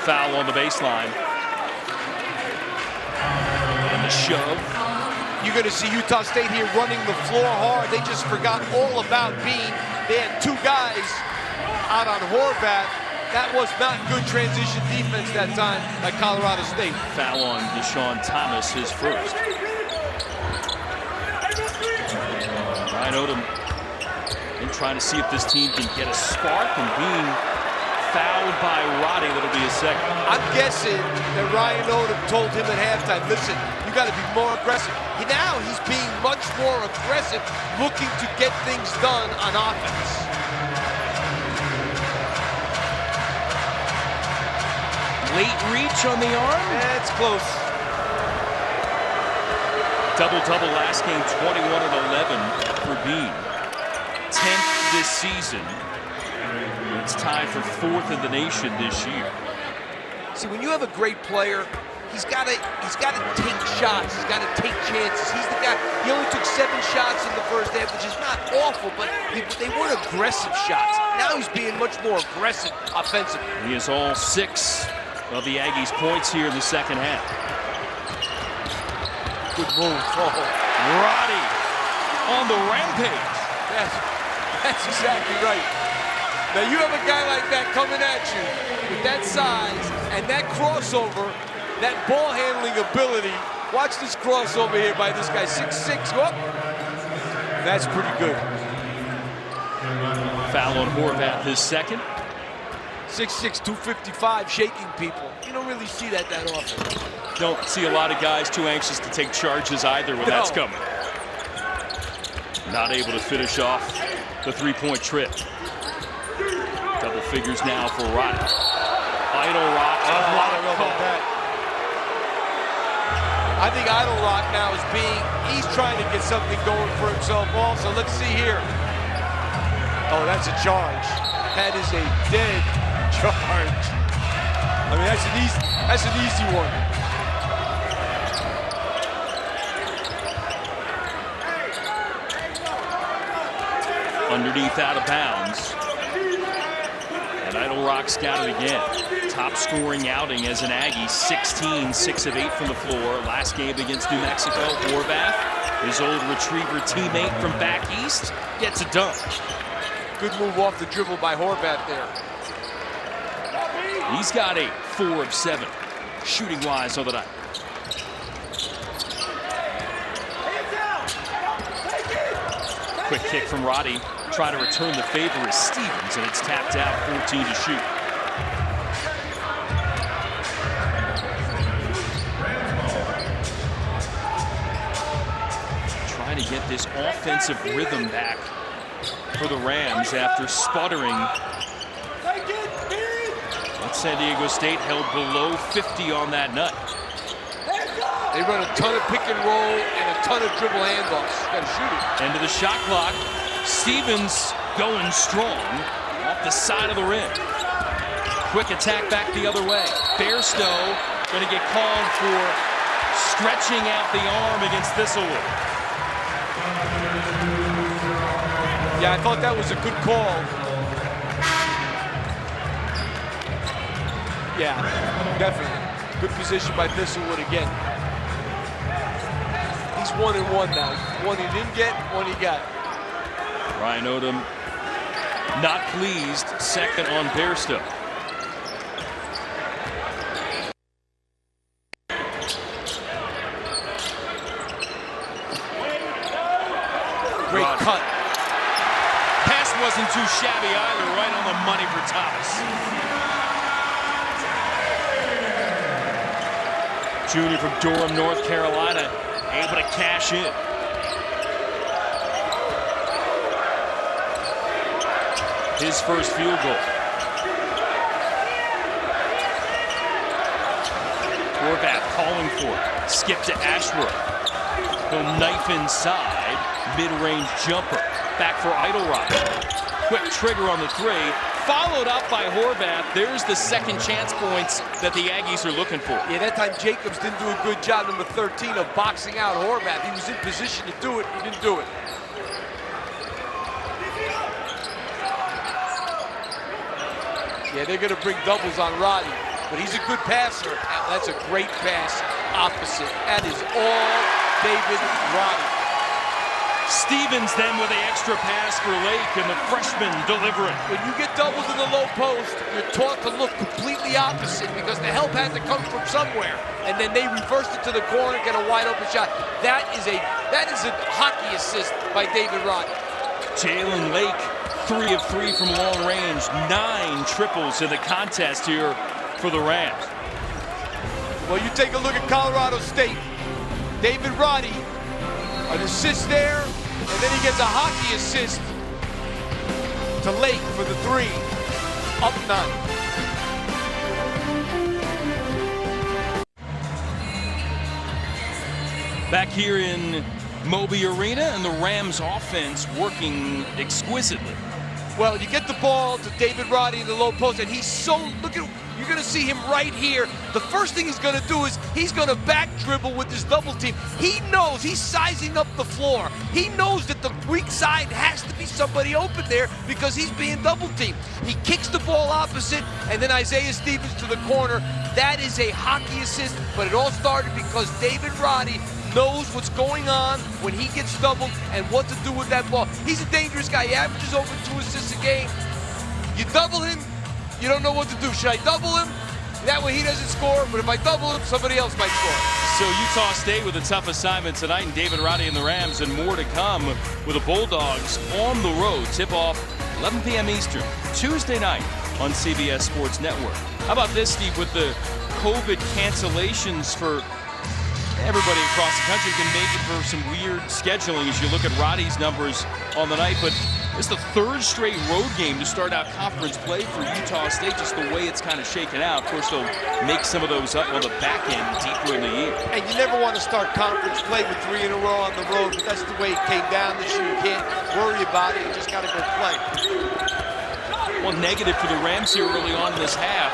Foul on the baseline. And the shove. You're going to see Utah State here running the floor hard. They just forgot all about Bean. They had 2 guys out on Horvath. That was not good transition defense that time by Colorado State. Foul on Deshaun Thomas, his first. Ryan Odom and trying to see if this team can get a spark, and being fouled by Roddy. That'll be a second. I'm guessing that Ryan Odom told him at halftime, listen, you got to be more aggressive. Now he's being much more aggressive, looking to get things done on offense. Late reach on the arm. That's close. Double-double last game, 21 and 11 for Bean. 10th this season. It's tied for 4th in the nation this year. See, when you have a great player, he's got to take shots. He's got to take chances. He's the guy. He only took 7 shots in the first half, which is not awful, but they weren't aggressive shots. Now he's being much more aggressive offensively. He has all 6 of the Aggies' points here in the second half. Good move. Oh. Roddy on the rampage. That's exactly right. Now you have a guy like that coming at you with that size and that crossover, that ball handling ability. Watch this crossover here by this guy, 6'6". Whoop. That's pretty good. Foul on Horvath, his second. 6'6", 255, shaking people. You don't really see that often. Don't see a lot of guys too anxious to take charges either when that's coming. Not able to finish off the 3-point trip. Double figures now for Roddy. Idle Rock. I don't know about that. I think Idle Rock now he's trying to get something going for himself also. Let's see here. Oh, that's a charge. That is a dead charge. I mean, that's an easy one. Underneath, out of bounds. And Idle Rock's got it again. Top scoring outing as an Aggie, 16, 6 of 8 from the floor. Last game against New Mexico, Horvath, his old retriever teammate from back east, gets a dunk. Good move off the dribble by Horvath there. He's got 8, 4 of 7, shooting-wise on the night. Quick kick from Roddy. Try to return the favor is Stevens, and it's tapped out, 14 to shoot. Trying to get this offensive rhythm back for the Rams after sputtering. San Diego State held below 50 on that nut. They run a ton of pick and roll and a ton of dribble handoffs. Got to shoot it. End of the shot clock. Stevens going strong off the side of the rim. Quick attack back the other way. Bairstow going to get called for stretching out the arm against Thistlewood. Yeah, I thought that was a good call. Yeah, definitely. Good position by Thistlewood again. He's 1-1 now. One he didn't get, one he got. Ryan Odom not pleased. Second on Bairstow. Great cut. Pass wasn't too shabby either. Right on the money for Thomas. Junior from Durham, North Carolina, able to cash in. His first field goal. Horvath calling for it. Skip to Ashworth. He'll knife inside. Mid-range jumper. Back for Idlerock. Quick trigger on the three. Followed up by Horvath. There's the second chance points that the Aggies are looking for. Yeah, that time Jacobs didn't do a good job, number 13, of boxing out Horvath. He was in position to do it. He didn't do it. Yeah, they're going to bring doubles on Roddy, but he's a good passer. That's a great pass opposite. That is all David Roddy. Stevens then with the extra pass for Lake, and the freshman delivering. When you get doubles in the low post, you're taught to look completely opposite because the help has to come from somewhere. And then they reverse it to the corner, get a wide open shot. That is a hockey assist by David Roddy. Jalen Lake, 3 of 3 from long range, 9 triples in the contest here for the Rams. Well, you take a look at Colorado State. David Roddy, an assist there, and then he gets a hockey assist to Lake for the 3. Up 9. Back here in Moby Arena, and the Rams offense working exquisitely. Well, you get the ball to David Roddy in the low post, and he's so, look at, you're going to see him right here. The first thing he's going to do is he's going to back dribble with his double team. He knows he's sizing up the floor. He knows that the weak side has to be somebody open there because he's being double teamed. He kicks the ball opposite, and then Isaiah Stevens to the corner. That is a hockey assist, but it all started because David Roddy knows what's going on when he gets doubled and what to do with that ball. He's a dangerous guy. He averages over 2 assists a game. You double him, you don't know what to do. Should I double him? That way he doesn't score, but if I double him, somebody else might score. So Utah State with a tough assignment tonight, and David Roddy and the Rams, and more to come with the Bulldogs on the road. Tip-off 11 p.m. Eastern, Tuesday night on CBS Sports Network. How about this, Steve, with the COVID cancellations for everybody across the country, can make it for some weird scheduling as you look at Roddy's numbers on the night. But it's the 3rd straight road game to start out conference play for Utah State, just the way it's kind of shaken out. Of course, they'll make some of those up on the back end deeper in the year. And you never want to start conference play with 3 in a row on the road, but that's the way it came down this year. You can't worry about it. You just got to go play. Well, negative for the Rams here early on in this half.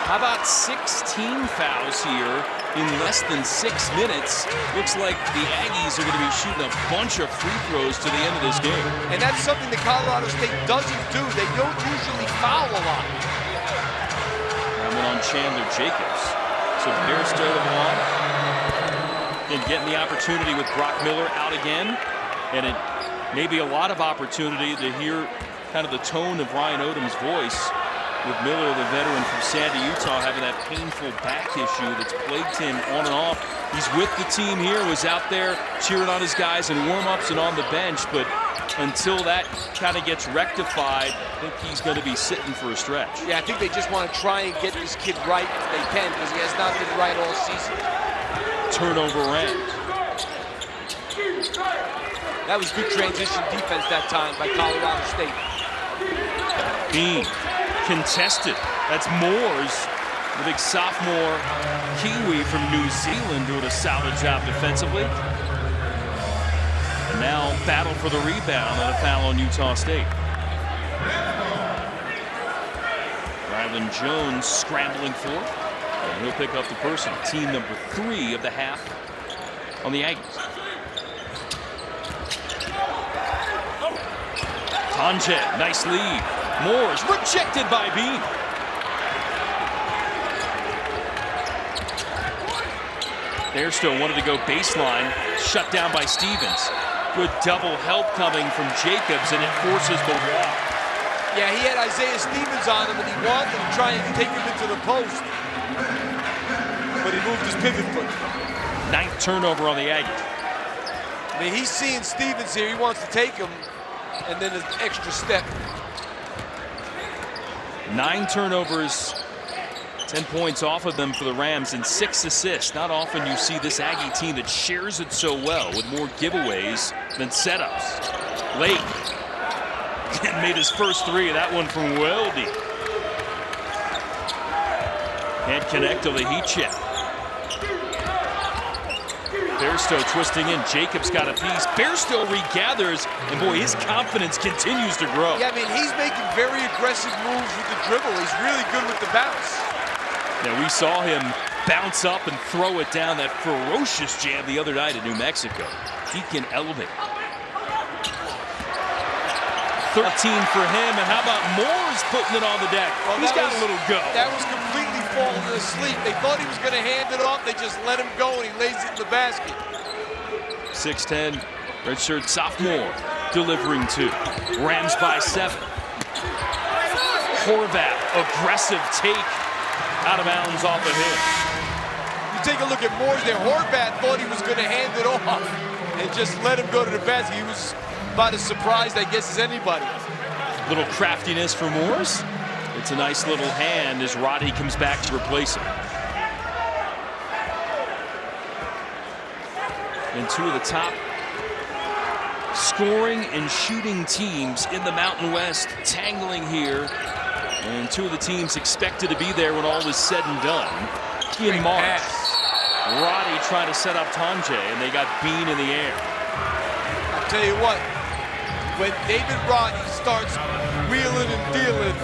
How about 16 fouls here in less than 6 minutes? Looks like the Aggies are going to be shooting a bunch of free throws to the end of this game. And that's something that Colorado State doesn't do. They don't usually foul a lot. And then on Chandler Jacobs. So Bairstow to one. And getting the opportunity with Brock Miller out again. And it may be a lot of opportunity to hear kind of the tone of Ryan Odom's voice, with Miller, the veteran from Sandy, Utah, having that painful back issue that's plagued him on and off. He's with the team here, was out there cheering on his guys in warm-ups and on the bench, but until that kind of gets rectified, I think he's going to be sitting for a stretch. Yeah, I think they just want to try and get this kid right if they can, because he has not been right all season. Turnover Rams. That was good transition defense that time by Colorado State. Bean. Contested. That's Moores The big sophomore Kiwi from New Zealand doing a solid job defensively. And now battle for the rebound and a foul on Utah State. Rylan Jones scrambling for it. And he'll pick up the personal. Team number 3 of the half on the Aggies. Tonje, nice lead. Moore's rejected by Bean. Bairstow wanted to go baseline, shut down by Stevens. Good double help coming from Jacobs, and it forces the walk. Yeah, he had Isaiah Stevens on him, and he wanted to try and take him into the post. But he moved his pivot foot. 9th turnover on the Aggies. I mean, he's seeing Stevens here. He wants to take him, and then an extra step. 9 turnovers, 10 points off of them for the Rams, and 6 assists. Not often you see this Aggie team that shares it so well with more giveaways than setups. Lake and made his first 3, that one from well deep. Can't connect on the heat check. Bairstow twisting in. Jacobs got a piece. Bairstow regathers, and boy, his confidence continues to grow. Yeah, I mean, he's making very aggressive moves with the dribble. He's really good with the bounce. Now, we saw him bounce up and throw it down, that ferocious jam the other night at New Mexico. He can elevate. 13 for him, and how about Moore's putting it on the deck? Well, he's got a little go. That was completely falling asleep. They thought he was going to hand it off. They just let him go, and he lays it in the basket. 6'10", redshirt sophomore, delivering 2. Rams by 7. Horvath, aggressive take, out of bounds off of him. You take a look at Moore's there. Horvath thought he was going to hand it off and just let him go to the basket. He was about as surprised, I guess, as anybody. Little craftiness for Moore's. It's a nice little hand as Roddy comes back to replace him. And 2 of the top scoring and shooting teams in the Mountain West tangling here. And 2 of the teams expected to be there when all is said and done. In March, Roddy trying to set up Tonje, and they got Bean in the air. I'll tell you what, when David Roddy starts wheeling and dealing,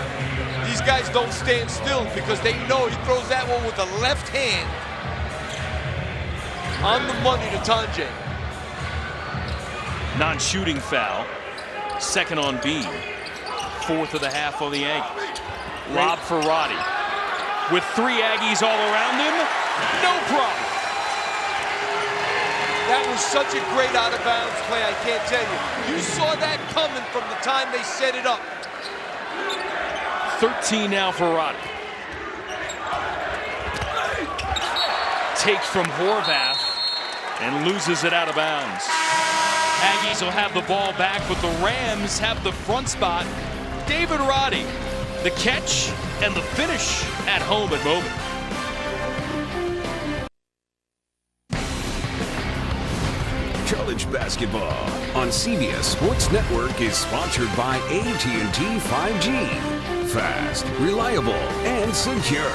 these guys don't stand still because they know he throws that one with the left hand on the money to Tonje. Non-shooting foul. 2nd on Bean. 4th of the half on the Aggies. Lob for Roddy. With 3 Aggies all around him, no problem. That was such a great out-of-bounds play, I can't tell you. You saw that coming from the time they set it up. 13 now for Roddy. Take from Horvath and loses it out of bounds. Aggies will have the ball back, but the Rams have the front spot. David Roddy, the catch and the finish at home at Bowman. College basketball on CBS Sports Network is sponsored by AT&T 5G. Fast, reliable, and secure.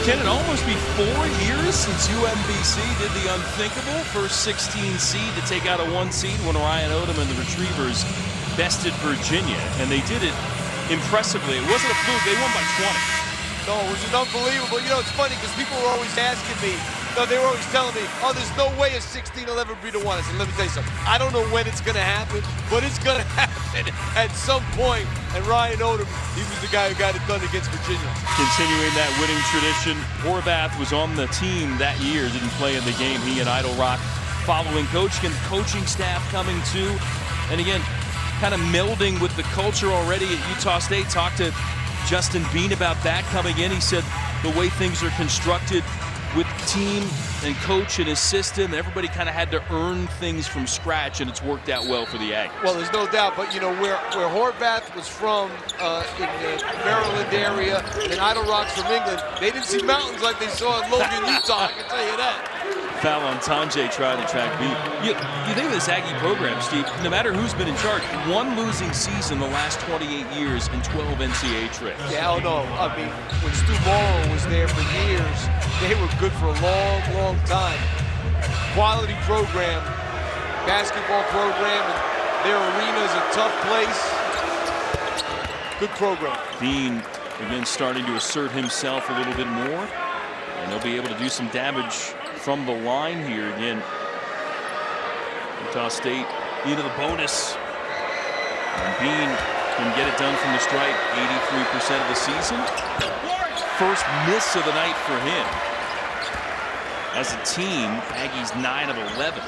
Can it almost be 4 years since UMBC did the unthinkable? First 16 seed to take out a 1 seed when Ryan Odom and the Retrievers bested Virginia, and they did it impressively. It wasn't a fluke. They won by 20. No, it was unbelievable. You know, it's funny because people were always asking me, they were always telling me, oh, there's no way a 16 will ever beat a 1. I said, let me tell you something. I don't know when it's going to happen, but it's going to happen at some point. And Ryan Odom, he was the guy who got it done against Virginia. Continuing that winning tradition, Horvath was on the team that year, didn't play in the game. He and Idle Rock following coaching, and coaching staff coming too. And again, kind of melding with the culture already at Utah State. Talked to Justin Bean about that coming in. He said the way things are constructed with team and coach and his system, everybody kind of had to earn things from scratch, and it's worked out well for the Aggies. Well, there's no doubt, but you know, where Horvath was from in the Maryland area, and Idle Rock's from England, they didn't see mountains like they saw in Logan, Utah, I can tell you that. foul on Tanjay trying to track B. You think of this Aggie program, Steve, no matter who's been in charge, one losing season the last 28 years and 12 NCAA trips. Yeah, oh no. I mean, when Stu Morrow was there for years, they were good for a long, long time. Quality program, basketball program, and their arena is a tough place. Good program. Bean, again, starting to assert himself a little bit more. And they'll be able to do some damage from the line here again. Utah State into the bonus. And Bean can get it done from the stripe 83% of the season. First miss of the night for him. As a team, Aggies 9 of 11.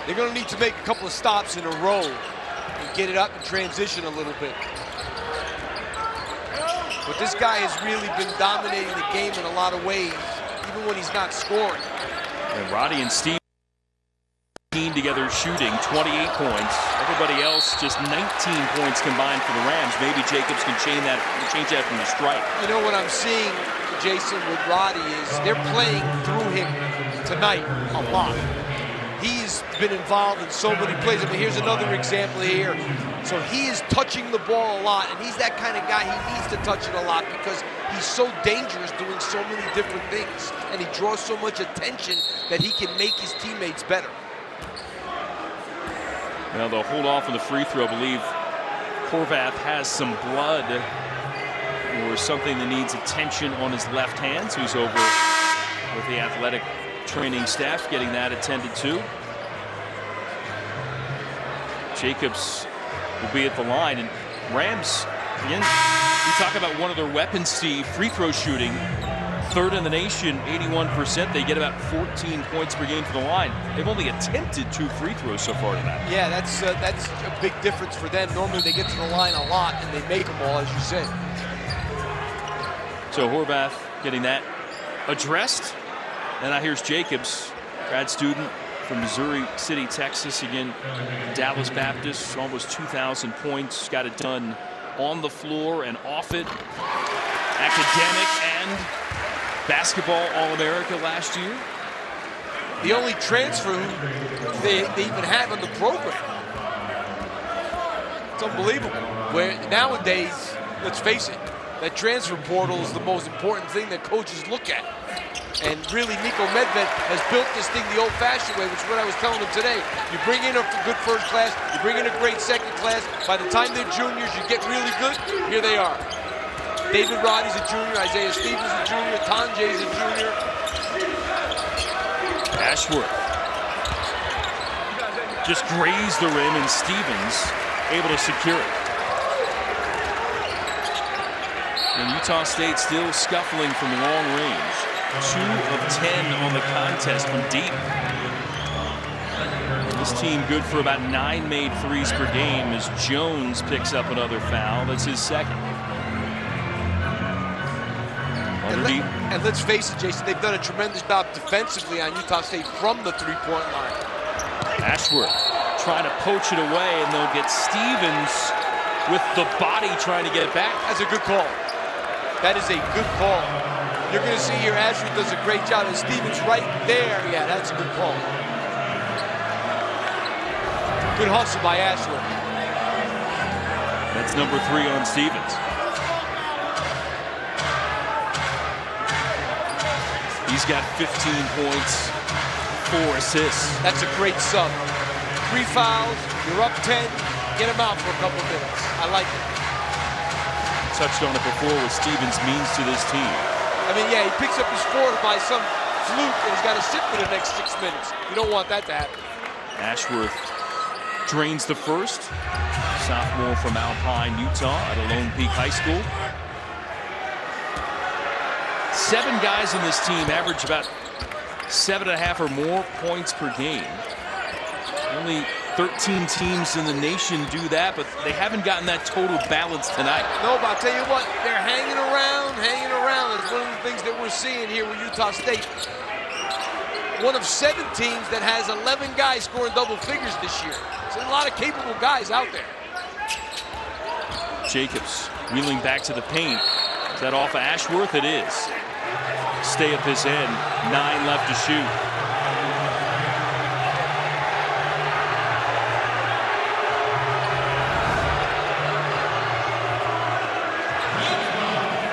They're going to need to make a couple of stops in a row and get it up and transition a little bit. But this guy has really been dominating the game in a lot of ways, even when he's not scoring. And Roddy and Steve together shooting 28 points. Everybody else just 19 points combined for the Rams. Maybe Jacobs can change that from the stripe. You know what I'm seeing, Jason, with Roddy is they're playing through him tonight a lot. He's been involved in so many plays. I mean, here's another example here. So he is touching the ball a lot, and he's that kind of guy. He needs to touch it a lot because he's so dangerous doing so many different things, and he draws so much attention that he can make his teammates better. Well, they'll hold off on the free throw. I believe Horvath has some blood or something that needs attention on his left hand. So he's over with the athletic training staff getting that attended to. Jacobs will be at the line, and Rams, again, you talk about one of their weapons, Steve, free throw shooting. Third in the nation, 81%. They get about 14 points per game from the line. They've only attempted 2 free throws so far tonight. Yeah, that's a big difference for them. Normally they get to the line a lot and they make them all, as you said. So Horvath getting that addressed. And now here's Jacobs, grad student from Missouri City, Texas. Again, Dallas Baptist, almost 2,000 points. Got it done on the floor and off it. Academic and basketball All-America last year. The only transfer they even have in the program. It's unbelievable. Where nowadays, let's face it, that transfer portal is the most important thing that coaches look at. And really, Niko Medved has built this thing the old-fashioned way, which is what I was telling him today. You bring in a good first class, you bring in a great second class. By the time they're juniors, you get really good. Here they are. David Roddy's a junior, Isaiah Stevens a junior, Tanjay's a junior. Ashworth just grazed the rim, and Stevens able to secure it. And Utah State still scuffling from long range. 2 of 10 on the contest from deep. And this team good for about 9 made threes per game as Jones picks up another foul. That's his second. And let's face it, Jason, they've done a tremendous job defensively on Utah State from the three-point line. Ashworth trying to poach it away, and they'll get Stevens with the body trying to get it back. That's a good call. That is a good call. You're going to see here Ashworth does a great job, and Stevens right there. Yeah, that's a good call. Good hustle by Ashworth. That's number 3 on Stevens. He's got 15 points, 4 assists. That's a great sub. 3 fouls, you're up 10, get him out for a couple minutes. I like it. Touched on it before what Stevens means to this team. I mean, yeah, he picks up his fourth by some fluke and he's got to sit for the next 6 minutes. You don't want that to happen. Ashworth drains the first. Sophomore from Alpine, Utah at Lone Peak High School. 7 guys in this team average about 7.5 or more points per game. Only 13 teams in the nation do that, but they haven't gotten that total balance tonight. No, but I'll tell you what, they're hanging around. It's one of the things that we're seeing here with Utah State. One of 7 teams that has 11 guys scoring double figures this year. So a lot of capable guys out there. Jacobs wheeling back to the paint. Is that off of Ashworth? It is. Stay up his end. 9 left to shoot.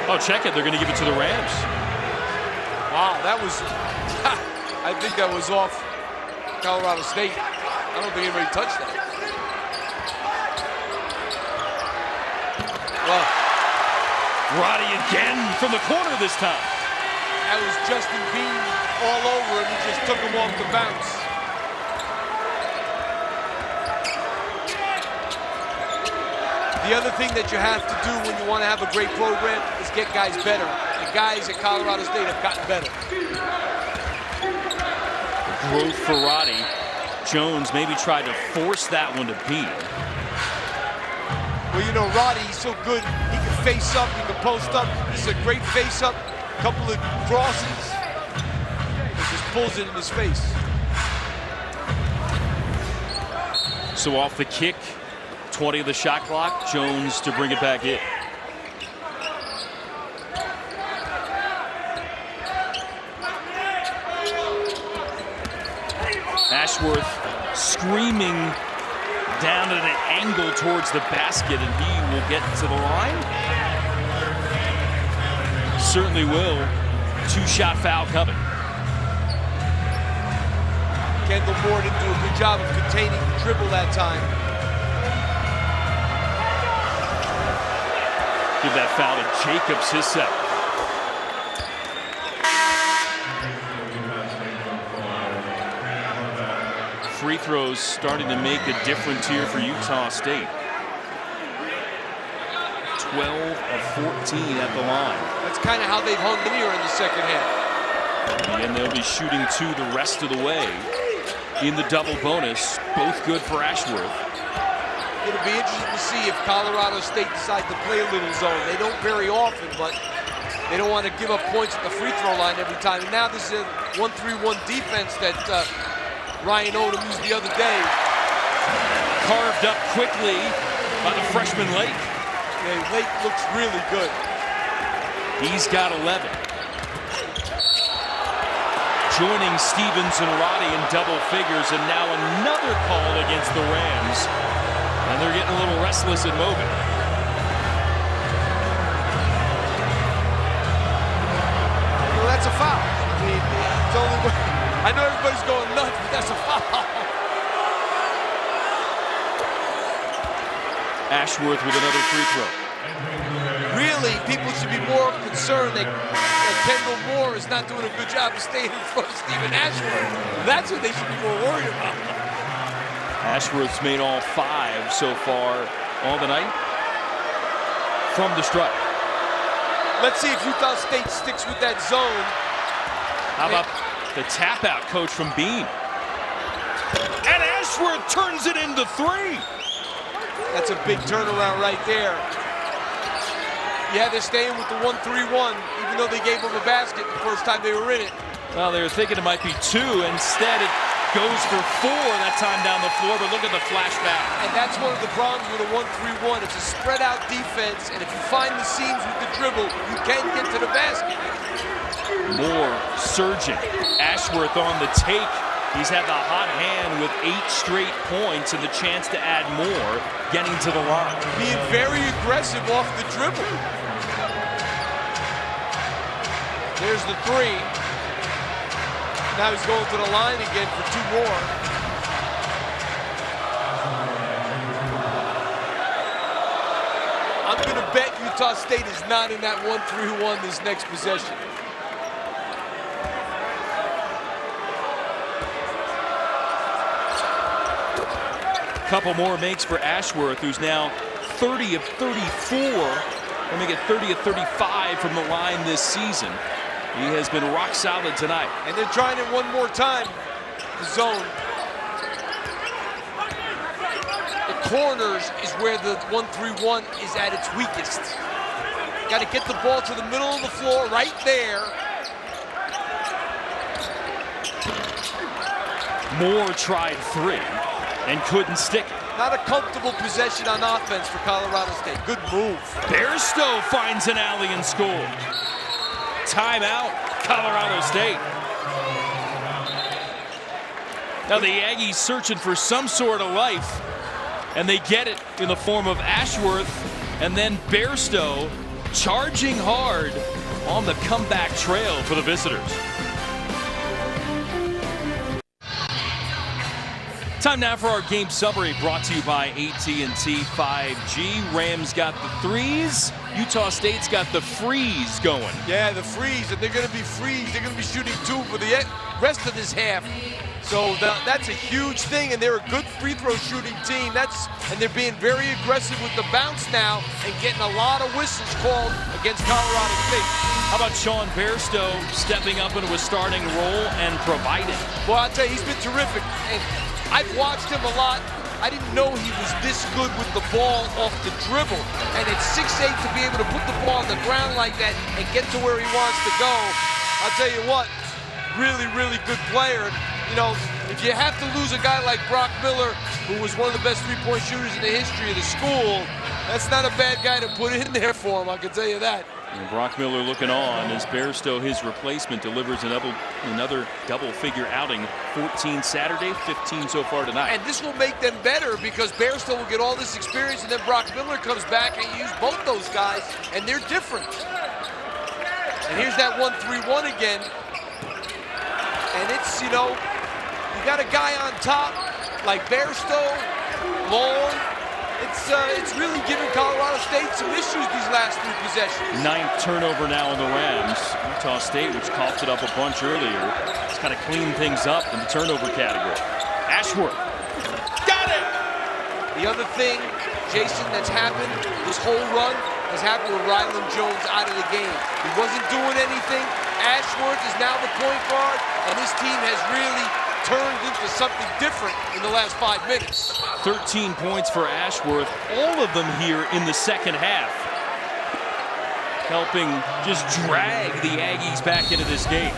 Oh, check it. They're going to give it to the Rams. Wow, that was, I think that was off Colorado State. I don't think anybody touched that. Well, Roddy again from the corner this time. that was Justin Bean all over him. He just took him off the bounce. The other thing that you have to do when you want to have a great program is get guys better. The guys at Colorado State have gotten better. Growth for Roddy. Jones maybe tried to force that one to Bean. Well, you know, Roddy, he's so good. He can face up, he can post up. He's a great face up. Couple of crosses. He just pulls it in his face. So off the kick, 20 of the shot clock. Jones to bring it back in. Ashworth screaming down at an angle towards the basket, and he will get to the line. Certainly will. Two-shot foul coming. Kendall Moore didn't do a good job of containing the dribble that time. Give that foul to Jacobs, his set. Free throws starting to make a difference here for Utah State. 12 of 14 at the line. That's kind of how they've hung in here in the second half. And they'll be shooting two the rest of the way in the double bonus. Both good for Ashworth. It'll be interesting to see if Colorado State decides to play a little zone. They don't very often, but they don't want to give up points at the free throw line every time. And now this is a 1-3-1 defense that Ryan Odom used the other day. Carved up quickly by the freshman Lake. Yeah, Lake looks really good. He's got 11. Joining Stevens and Roddy in double figures, and now another call against the Rams. And they're getting a little restless at Mogan. Well, that's a foul. I mean, it's only, I know everybody's going nuts, but that's a foul. Ashworth with another free throw. Really, people should be more concerned that Kendall Moore is not doing a good job of staying in front of Stephen Ashworth. That's what they should be more worried about. Ashworth's made all 5 so far all the night from the stripe. Let's see if Utah State sticks with that zone. How about the tap out, coach, from Bean? And Ashworth turns it into 3. That's a big turnaround right there. Yeah, they're staying with the 1-3-1, even though they gave them a basket the first time they were in it. Well, they were thinking it might be 2. Instead, it goes for 4 that time down the floor, but look at the flashback. And that's one of the problems with a 1-3-1. It's a spread-out defense, and if you find the seams with the dribble, you can get to the basket. Moore surging. Ashworth on the take. He's had the hot hand with 8 straight points and the chance to add more, getting to the line. Being very aggressive off the dribble. There's the 3. Now he's going to the line again for 2 more. I'm going to bet Utah State is not in that 1-3-1 this next possession. Couple more makes for Ashworth, who's now 30 of 34. Let me get 30 of 35 from the line this season. He has been rock solid tonight. And they're trying it one more time. The zone. The corners is where the 1-3-1 is at its weakest. Got to get the ball to the middle of the floor right there. Moore tried 3 and couldn't stick it. Not a comfortable possession on offense for Colorado State. Good move. Bairstow finds an alley and scores. Timeout, Colorado State. Now the Aggies searching for some sort of life, and they get it in the form of Ashworth and then Bairstow charging hard on the comeback trail for the visitors. Time now for our game summary, brought to you by AT&T 5G. Rams got the threes. Utah State's got the freeze going. Yeah, the freeze, and they're going to be freeze. They're going to be shooting 2 for the rest of this half. So that's a huge thing, and they're a good free throw shooting team. And they're being very aggressive with the bounce now and getting a lot of whistles called against Colorado State. How about Sean Bairstow stepping up into a starting role and providing? Well, I'll tell you, he's been terrific. And I've watched him a lot. I didn't know he was this good with the ball off the dribble. And at 6'8", to be able to put the ball on the ground like that and get to where he wants to go, I'll tell you what, really, really good player. You know, if you have to lose a guy like Brock Miller, who was one of the best three-point shooters in the history of the school, that's not a bad guy to put in there for him, I can tell you that. And Brock Miller looking on as Bairstow, his replacement, delivers another double-figure outing. 14 Saturday, 15 so far tonight. And this will make them better because Bairstow will get all this experience, and then Brock Miller comes back and you use both those guys, and they're different. And here's that 1-3-1 again. And it's, you know, you got a guy on top like Bairstow, long. It's really given Colorado State some issues these last 3 possessions. 9th turnover now on the Rams. Utah State, which coughed it up a bunch earlier, has kind of cleaned things up in the turnover category. Ashworth. Got it! The other thing, Jason, that's happened this whole run has happened with Ryland Jones out of the game. He wasn't doing anything. Ashworth is now the point guard, and this team has really turned into something different in the last 5 minutes. 13 points for Ashworth, all of them here in the second half, helping just drag the Aggies back into this game.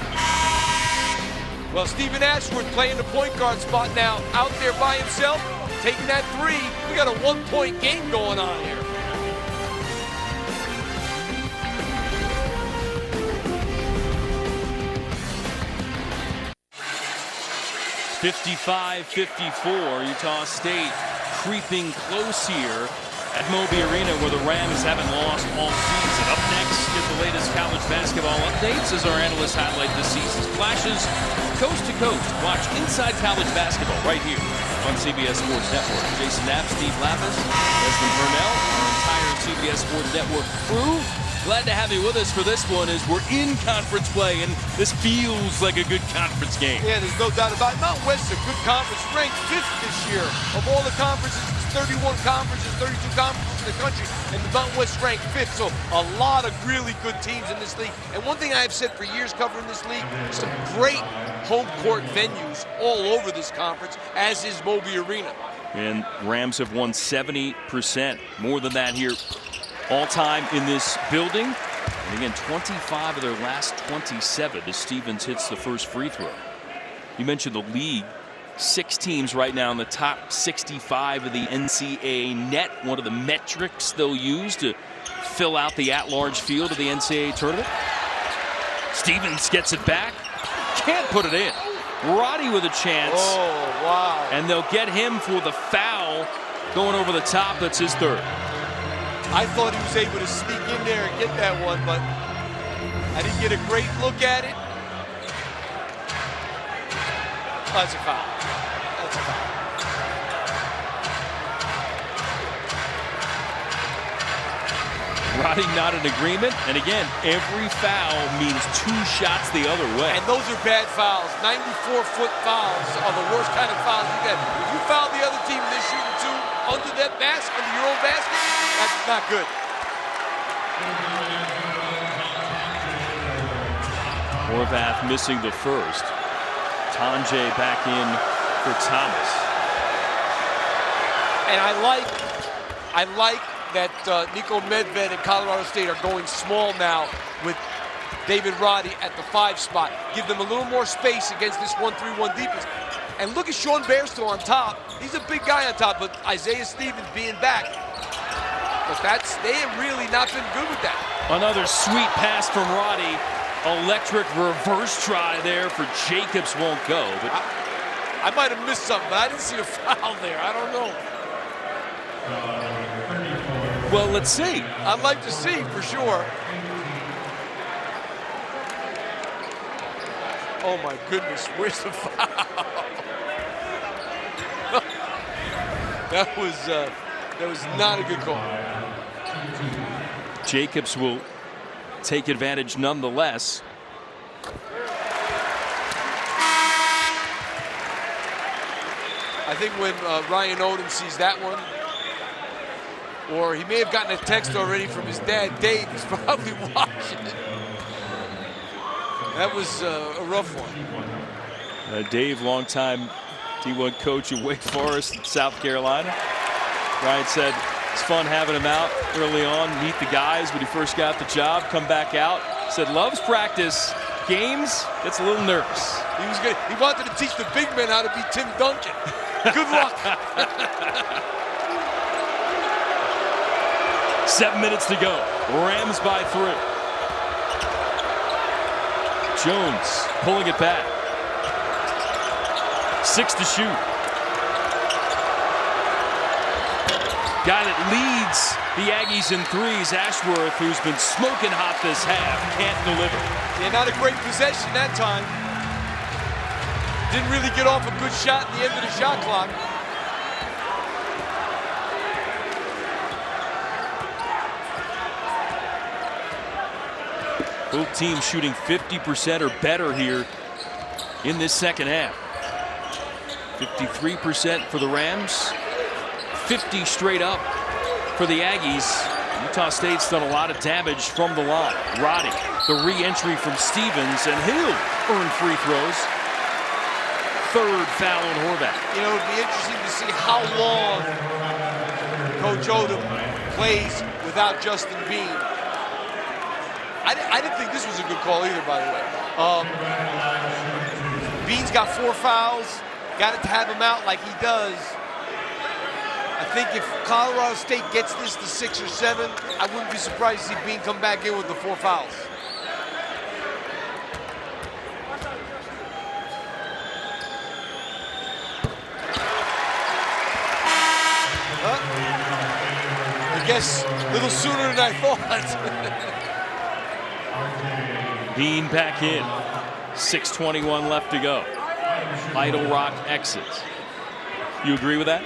Well, Stephen Ashworth playing the point guard spot now, out there by himself, taking that 3. We got a 1-point game going on here. 55-54, Utah State creeping close here at Moby Arena, where the Rams haven't lost all season. Up next, get the latest college basketball updates as our analysts highlight the season's flashes coast to coast. Watch Inside College Basketball right here on CBS Sports Network. Jason Knapp, Steve Lapis, Desmond Burnell, our entire CBS Sports Network crew. Glad to have you with us for this one as we're in conference play, and this feels like a good conference game. Yeah, there's no doubt about it. Mountain West is a good conference, ranked 5th this year. Of all the conferences, there's 31 conferences, 32 conferences in the country, and the Mountain West ranked 5th. So a lot of really good teams in this league. And one thing I've said for years covering this league, some great home court venues all over this conference, as is Moby Arena. And Rams have won 70%, more than that here all time in this building. And again, 25 of their last 27 as Stevens hits the first free throw. You mentioned the league. 6 teams right now in the top 65 of the NCAA net. One of the metrics they'll use to fill out the at-large field of the NCAA tournament. Stevens gets it back. Can't put it in. Roddy with a chance. Oh, wow. And they'll get him for the foul going over the top. That's his 3rd. I thought he was able to sneak in there and get that one, but I didn't get a great look at it. That's a foul. That's a foul. Roddy not in agreement, and again, every foul means 2 shots the other way. And those are bad fouls. 94-foot fouls are the worst kind of fouls you get. If you foul the other team and they're shooting 2 under that basket, under your own basket, that's not good. Horvath missing the first. Tanjay back in for Thomas. And I like that Nico Medved and Colorado State are going small now with David Roddy at the 5 spot. Give them a little more space against this 1-3-1 defense. And look at Sean Bairstow on top. He's a big guy on top, but Isaiah Stevens being back. But they have really not been good with that. Another sweet pass from Roddy. Electric reverse try there for Jacobs, won't go. But I might have missed something, but I didn't see a foul there. I don't know. Well, let's see. I'd like to see for sure. Oh my goodness, where's the foul? That was not a good call. Jacobs will take advantage nonetheless. I think when Ryan Odom sees that one, or he may have gotten a text already from his dad, Dave, he's probably watching it. That was a rough one. Dave, longtime D1 coach at Wake Forest, South Carolina. Ryan said it's fun having him out early on, meet the guys when he first got the job, come back out. Said loves practice, games, gets a little nervous. He was good. He wanted to teach the big men how to be Tim Duncan. Good luck. 7 minutes to go. Rams by 3. Jones pulling it back. 6 to shoot. Guy that leads the Aggies in threes, Ashworth, who's been smoking hot this half, can't deliver. Yeah, not a great possession that time. Didn't really get off a good shot at the end of the shot clock. Both teams shooting 50% or better here in this second half. 53% for the Rams, 50 straight up for the Aggies. Utah State's done a lot of damage from the line. Roddy, the re-entry from Stevens, and he'll earn free throws. Third foul on Horvath. You know, it'd be interesting to see how long Coach Odom plays without Justin Bean. I didn't think this was a good call either, by the way. Bean's got 4 fouls. Got it to have him out like he does. I think if Colorado State gets this to 6 or 7, I wouldn't be surprised to see Bean come back in with the 4 fouls. I guess a little sooner than I thought. Bean back in. 6:21 left to go. Idle Rock exits. You agree with that?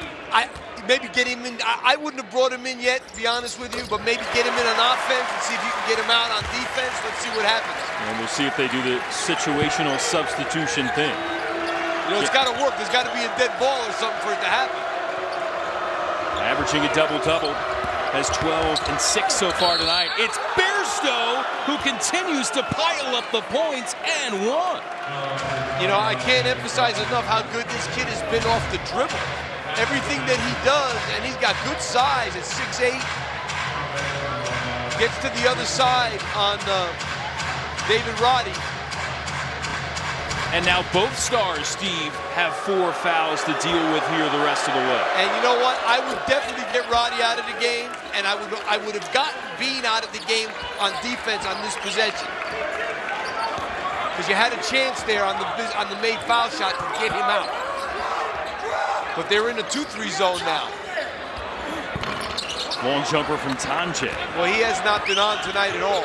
Maybe get him in. I wouldn't have brought him in yet, to be honest with you, but maybe get him in on offense and see if you can get him out on defense. Let's see what happens. And we'll see if they do the situational substitution thing. You know, it's got to work. There's got to be a dead ball or something for it to happen. Averaging a double-double. Has 12 and 6 so far tonight. It's Bairstow who continues to pile up the points and one. You know, I can't emphasize enough how good this kid has been off the dribble. Everything that he does, and he's got good size at 6'8". Gets to the other side on David Roddy. And now both stars, Steve, have 4 fouls to deal with here the rest of the way. And you know what? I would definitely get Roddy out of the game, and I would have gotten Bean out of the game on defense on this possession. Because you had a chance there on the made foul shot to get him out. But they're in a 2-3 zone now. Long jumper from Tanje. Well, he has not been on tonight at all.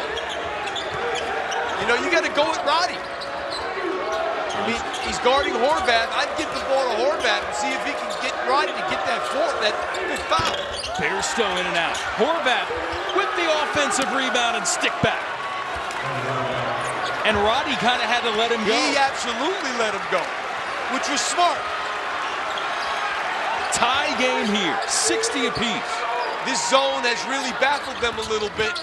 You know, you got to go with Roddy. I mean, he's guarding Horvath. I'd give the ball to Horvath and see if he can get Roddy to get that fifth foul. Bairstow in and out. Horvath with the offensive rebound and stick back. And Roddy kind of had to let him go. He absolutely let him go, which was smart. Tie game here, 60 apiece. This zone has really baffled them a little bit.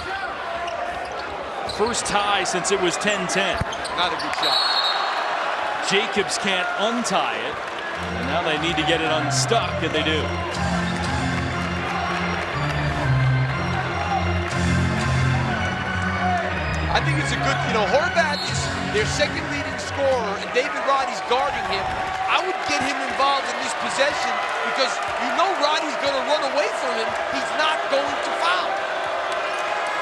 First tie since it was 10-10. Not a good shot. Jacobs can't untie it. And now they need to get it unstuck, and they do. I think it's a good, you know, Horvath is their second leading scorer, and David Roddy's guarding him. I would get him involved in this possession because you know Roddy's going to run away from him. He's not going to foul.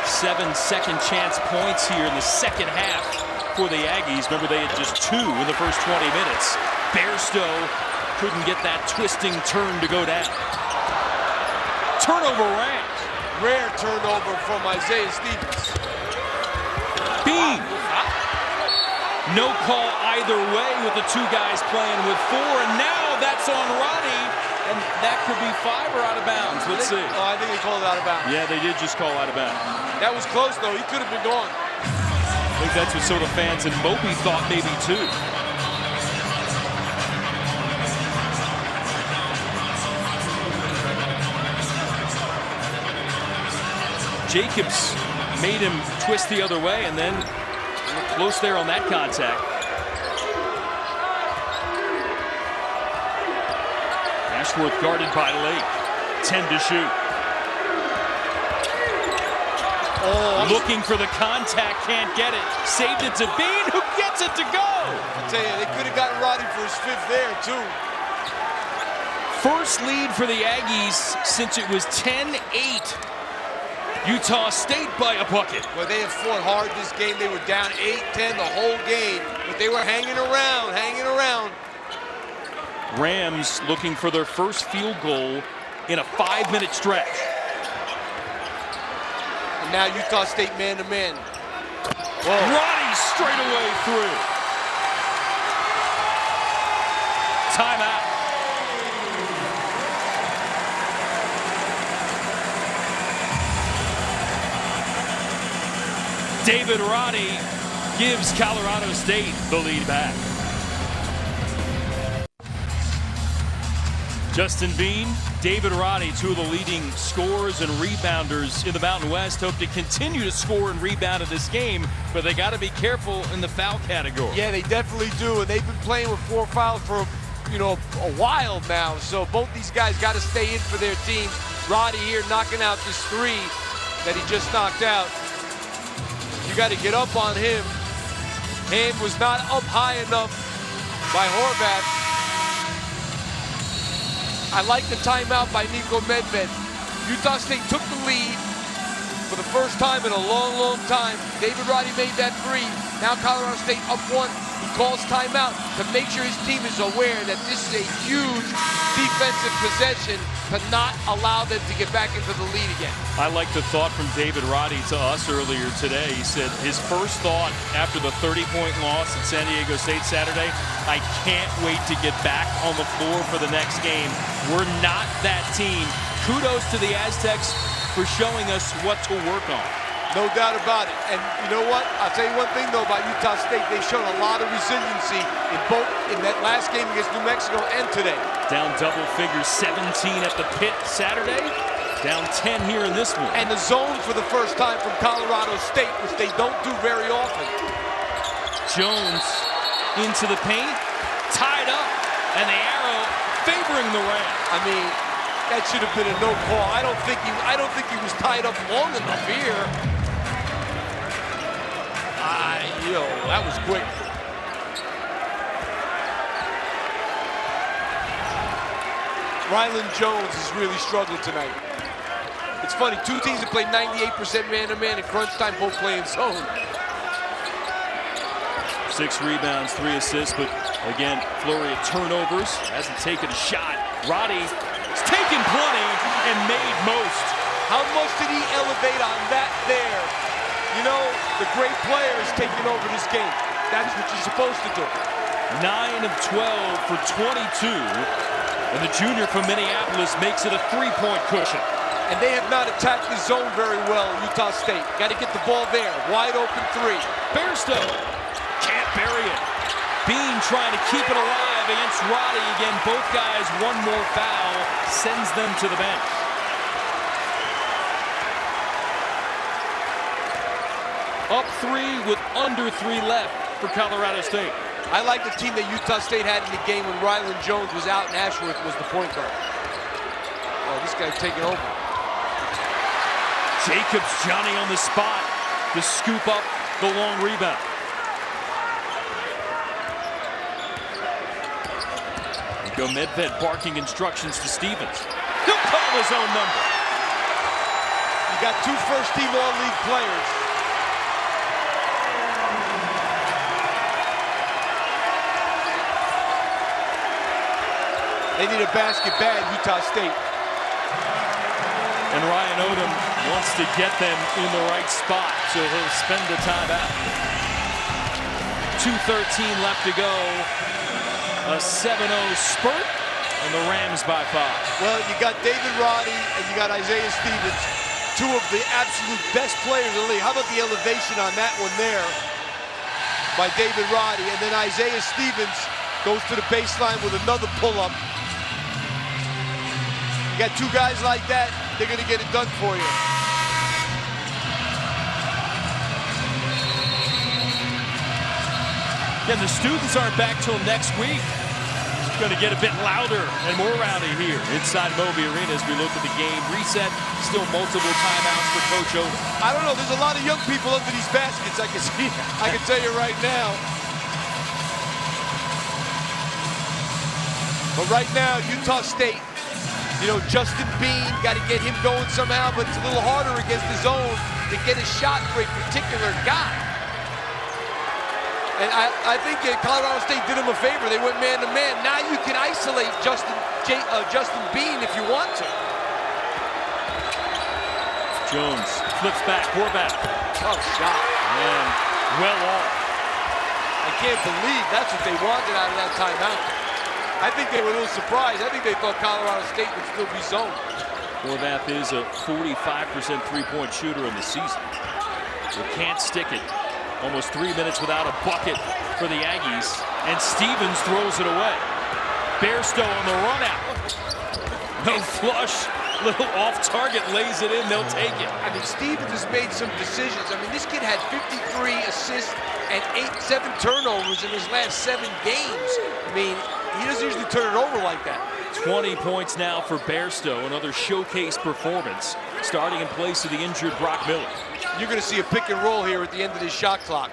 7 second chance points here in the second half for the Aggies. Remember, they had just 2 in the first 20 minutes. Bairstow couldn't get that twisting turn to go down. Turnover Rams. Rare turnover from Isaiah Stevens. Bean. No call either way with the two guys playing with 4, and now that's on Roddy, and that could be 5 or out of bounds. Let's see. Oh, I think they called it out of bounds. Yeah, they did just call out of bounds. That was close, though. He could have been gone. I think that's what some of the fans in Moby thought maybe too. Jacobs made him twist the other way, and then close there on that contact. Ashworth guarded by Lake. 10 to shoot. Oh, looking for the contact, can't get it. Saved it to Bean, who gets it to go. I tell you, they could have gotten Roddy for his 5th there, too. First lead for the Aggies since it was 10-8. Utah State by a bucket. Well, they have fought hard this game. They were down 8-10 the whole game, but they were hanging around, Rams looking for their first field goal in a 5-minute stretch. And now Utah State man-to-man. Roddy straight away through. Timeout. David Roddy gives Colorado State the lead back. Justin Bean, David Roddy, two of the leading scorers and rebounders in the Mountain West, hope to continue to score and rebound in this game, but they got to be careful in the foul category. Yeah, they definitely do, and they've been playing with 4 fouls for a while now, so both these guys got to stay in for their team. Roddy here knocking out this 3 that he just knocked out. You got to get up on him. Hand was not up high enough by Horvath. I like the timeout by Niko Medved. Utah State took the lead for the first time in a long, long time. David Roddy made that 3. Now Colorado State up 1. He calls timeout to make sure his team is aware that this is a huge defensive possession to not allow them to get back into the lead again. I like the thought from David Roddy to us earlier today. He said his first thought after the 30-point loss at San Diego State Saturday, I can't wait to get back on the floor for the next game. We're not that team. Kudos to the Aztecs for showing us what to work on. No doubt about it. And you know what? I'll tell you one thing, though, about Utah State. They've shown a lot of resiliency in that last game against New Mexico and today. Down double figures, 17 at the pit Saturday. Down 10 here in this one. And the zone for the first time from Colorado State, which they don't do very often. Jones into the paint, tied up, and the arrow favoring the Rams. I mean, that should have been a no call. I don't think he was tied up long enough here. That was quick. Ryland Jones has really struggled tonight. It's funny, 2 teams that play 98% man-to-man in crunch time, both playing zone. 6 rebounds, 3 assists, but again, flurry of turnovers. Hasn't taken a shot. Roddy has taken plenty and made most. How much did he elevate on that there? You know, the great players taking over this game. That's what you're supposed to do. 9 of 12 for 22. And the junior from Minneapolis makes it a 3-point cushion. And they have not attacked the zone very well, Utah State. Got to get the ball there. Wide open 3. Bairstow can't bury it. Bean trying to keep it alive against Roddy. Again, both guys, 1 more foul, sends them to the bench. Up 3 with under 3 left for Colorado State. I like the team that Utah State had in the game when Ryland Jones was out and Ashworth was the point guard. Oh, this guy's taking over. Jacobs, Johnny on the spot to scoop up the long rebound. Go Medved barking instructions to Stevens. He'll call his own number. You got 2 first-team all-league players. They need a basket bad, Utah State. And Ryan Odom wants to get them in the right spot, so he'll spend the timeout. 2:13 left to go. A 7-0 spurt, and the Rams by 5. Well, you got David Roddy and you got Isaiah Stevens, two of the absolute best players in the league. How about the elevation on that one there by David Roddy? And then Isaiah Stevens goes to the baseline with another pull-up. You got two guys like that, they're going to get it done for you. And the students aren't back till next week. It's going to get a bit louder and more rowdy here inside Moby Arena as we look at the game. Reset, still multiple timeouts for Coach Odom. I don't know, there's a lot of young people under these baskets, I can see. I can tell you right now. But right now, Utah State, you know, Justin Bean, got to get him going somehow, but it's a little harder against the zone to get a shot for a particular guy. And I think Colorado State did him a favor. They went man-to-man. Now you can isolate Justin Bean if you want to. Jones flips back, Horvath. Tough shot. And well off. I can't believe that's what they wanted out of that timeout. I think they were a little surprised. I think they thought Colorado State would still be zoned. Horvath is a 45% three-point shooter in the season. They can't stick it. Almost 3 minutes without a bucket for the Aggies. And Stevens throws it away. Bairstow on the run out. No flush. Little off target, lays it in, they'll take it. I mean, Stevens has made some decisions. I mean, this kid had 53 assists and 7 turnovers in his last 7 games. I mean, he doesn't usually turn it over like that. 20 points now for Bairstow, another showcase performance, starting in place of the injured Brock Miller. You're going to see a pick and roll here at the end of this shot clock.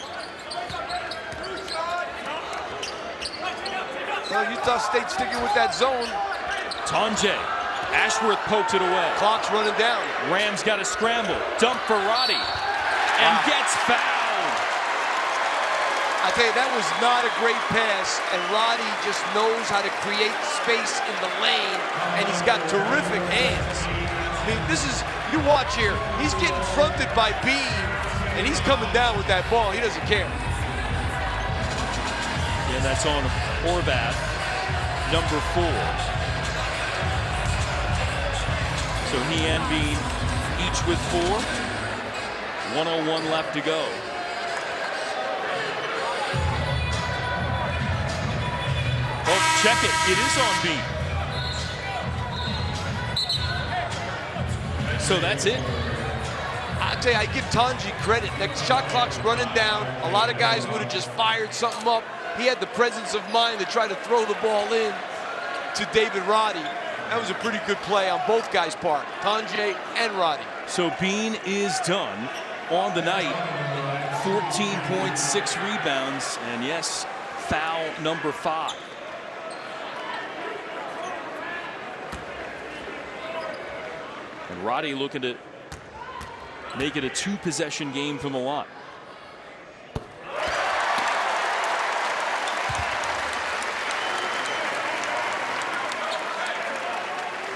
Well, Utah State sticking with that zone. Tonje, Ashworth pokes it away. Clock's running down. Rams got a scramble. Dump for Roddy. And gets fouled. I tell you, that was not a great pass, and Roddy just knows how to create space in the lane, and he's got terrific hands. I mean, this is, you watch here, he's getting fronted by Bean, and he's coming down with that ball. He doesn't care. And that's on Horvath, number 4. So he and Bean each with 4. 1:01 left to go. Oh, check it. It is on Bean. So that's it. I tell you, I give Tonje credit. That shot clock's running down. A lot of guys would have just fired something up. He had the presence of mind to try to throw the ball in to David Roddy. That was a pretty good play on both guys' part, Tonje and Roddy. So Bean is done on the night. 14.6 rebounds, and yes, foul number 5. And Roddy looking to make it a 2-possession game from the line.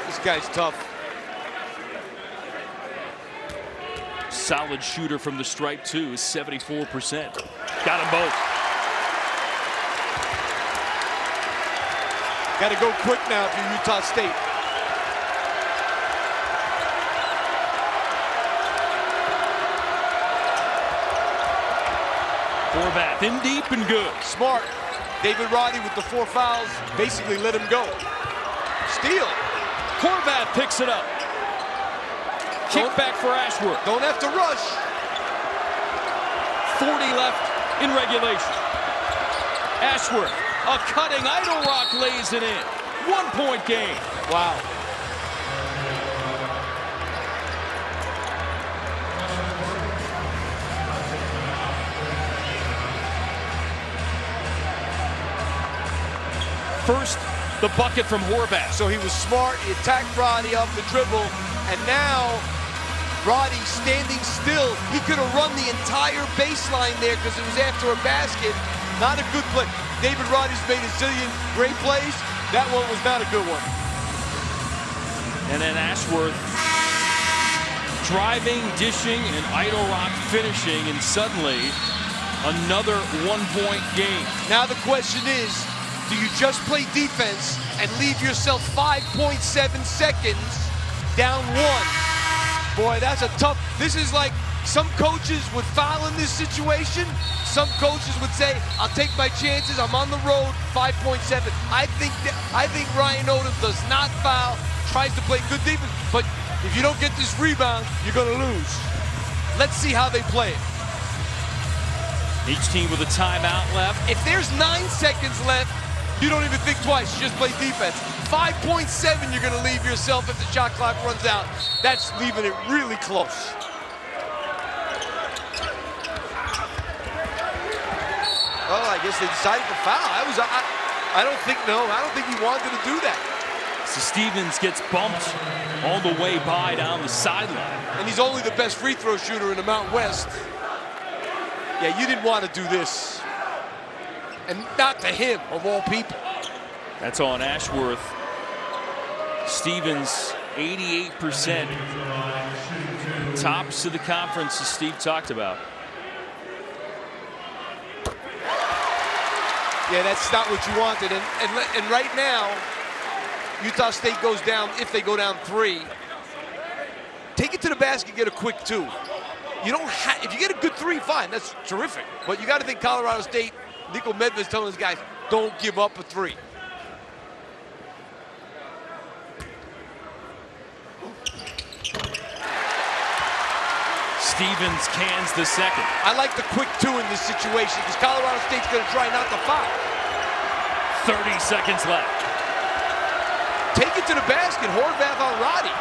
This guy's tough. Solid shooter from the stripe, too, is 74%. Got them both. Got to go quick now if you're Utah State. Horvath in deep and good. Smart. David Roddy with the 4 fouls basically let him go. Steal. Horvath picks it up. Kick back for Ashworth. Don't have to rush. 40 left in regulation. Ashworth, a cutting idle rock, lays it in. 1-point game. Wow. First, the bucket from Horvath. So he was smart. He attacked Roddy off the dribble, and now Roddy standing still. He could have run the entire baseline there because it was after a basket. Not a good play. David Roddy's made a zillion great plays. That one was not a good one. And then Ashworth driving, dishing, and Idle Rock finishing, and suddenly another one-point game. Now the question is, do you just play defense and leave yourself 5.7 seconds down one? Boy, that's a tough. This is like some coaches would foul in this situation. Some coaches would say, I'll take my chances. I'm on the road, 5.7. I think Ryan Odom does not foul, tries to play good defense, but if you don't get this rebound, you're going to lose. Let's see how they play it. Each team with a timeout left. If there's 9 seconds left, you don't even think twice. You just play defense. 5.7 you're going to leave yourself if the shot clock runs out. That's leaving it really close. Oh, I guess they decided to foul. I don't think he wanted to do that. So Stevens gets bumped all the way by down the sideline. And he's only the best free throw shooter in the Mountain West. Yeah, you didn't want to do this. And not to him, of all people. That's on Ashworth. Stevens, 88%. Tops of the conference, as Steve talked about. Yeah, that's not what you wanted. And right now, Utah State goes down, if they go down 3. Take it to the basket, get a quick 2. You don't have, if you get a good 3, fine, that's terrific. But you got to think Colorado State, Nico Medved's telling his guys, don't give up a 3. Stevens cans the second. I like the quick 2 in this situation because Colorado State's going to try not to foul. 30 seconds left. Take it to the basket, Horvath on Roddy.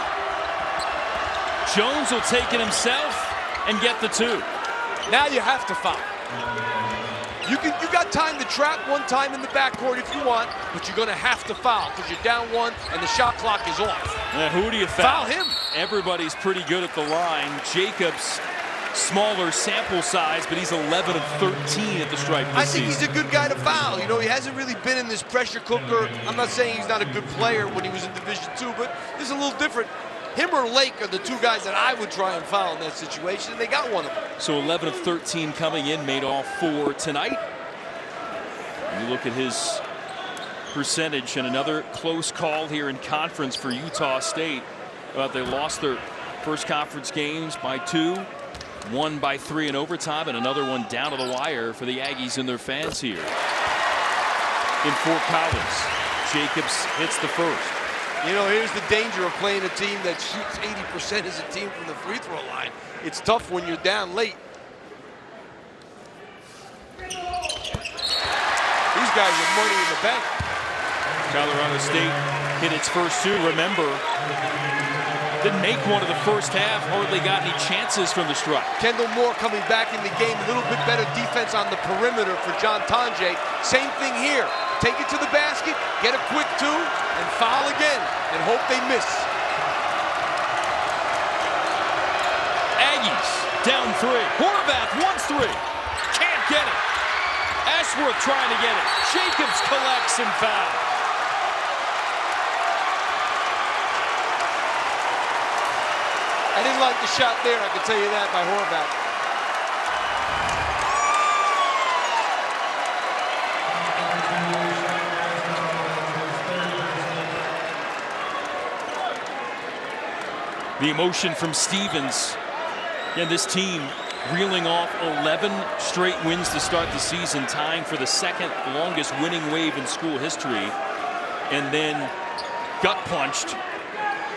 Jones will take it himself and get the 2. Now you have to foul. You got time to trap one time in the backcourt if you want, but you're going to have to foul because you're down 1 and the shot clock is off. Now, who do you foul? Foul him. Everybody's pretty good at the line. Jacobs, smaller sample size, but he's 11 of 13 at the stripe this I think season. he's a good guy to foul. You know, he hasn't really been in this pressure cooker. I'm not saying he's not a good player when he was in Division II, but this is a little different. Him or Lake are the 2 guys that I would try and foul in that situation, and they got one of them. So 11 of 13 coming in, made all 4 tonight. You look at his percentage, and another close call here in conference for Utah State. They lost their first conference games by 2, one by 3 in overtime, and another one down to the wire for the Aggies and their fans here. In Fort Collins, Jacobs hits the first. You know, here's the danger of playing a team that shoots 80% as a team from the free throw line. It's tough when you're down late. These guys are money in the bank. Colorado State hit its first 2. Remember, didn't make one of the first half, hardly got any chances from the stripe. Kendall Moore coming back in the game, a little bit better defense on the perimeter for John Tonje. Same thing here. Take it to the basket, get a quick 2, and foul again, and hope they miss. Aggies down 3. Horvath wants 3. Can't get it. Ashworth trying to get it. Jacobs collects and fouls. I didn't like the shot there, I can tell you that, by Horvath. The emotion from Stevens. Again, this team reeling off 11 straight wins to start the season, tying for the 2nd longest winning wave in school history, and then gut punched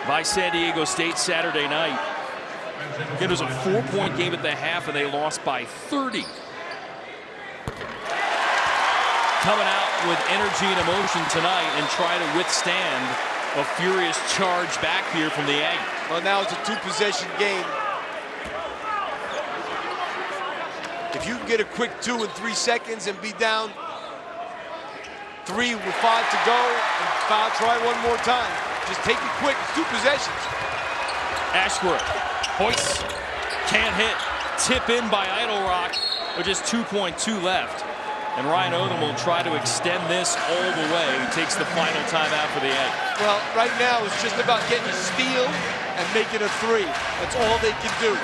by San Diego State Saturday night. It was a 4-point game at the half, and they lost by 30. Coming out with energy and emotion tonight and trying to withstand a furious charge back here from the Aggies. Well, now it's a 2-possession game. If you can get a quick 2 in 3 seconds and be down 3 with 5 to go, and foul, try one more time. Just take it quick. It's 2 possessions. Ashworth hoists, can't hit. Tip in by Idle Rock with just 2.2 left. And Ryan Odom will try to extend this all the way. He takes the final timeout for the Aggies. Well, right now it's just about getting a steal and making a three. That's all they can do.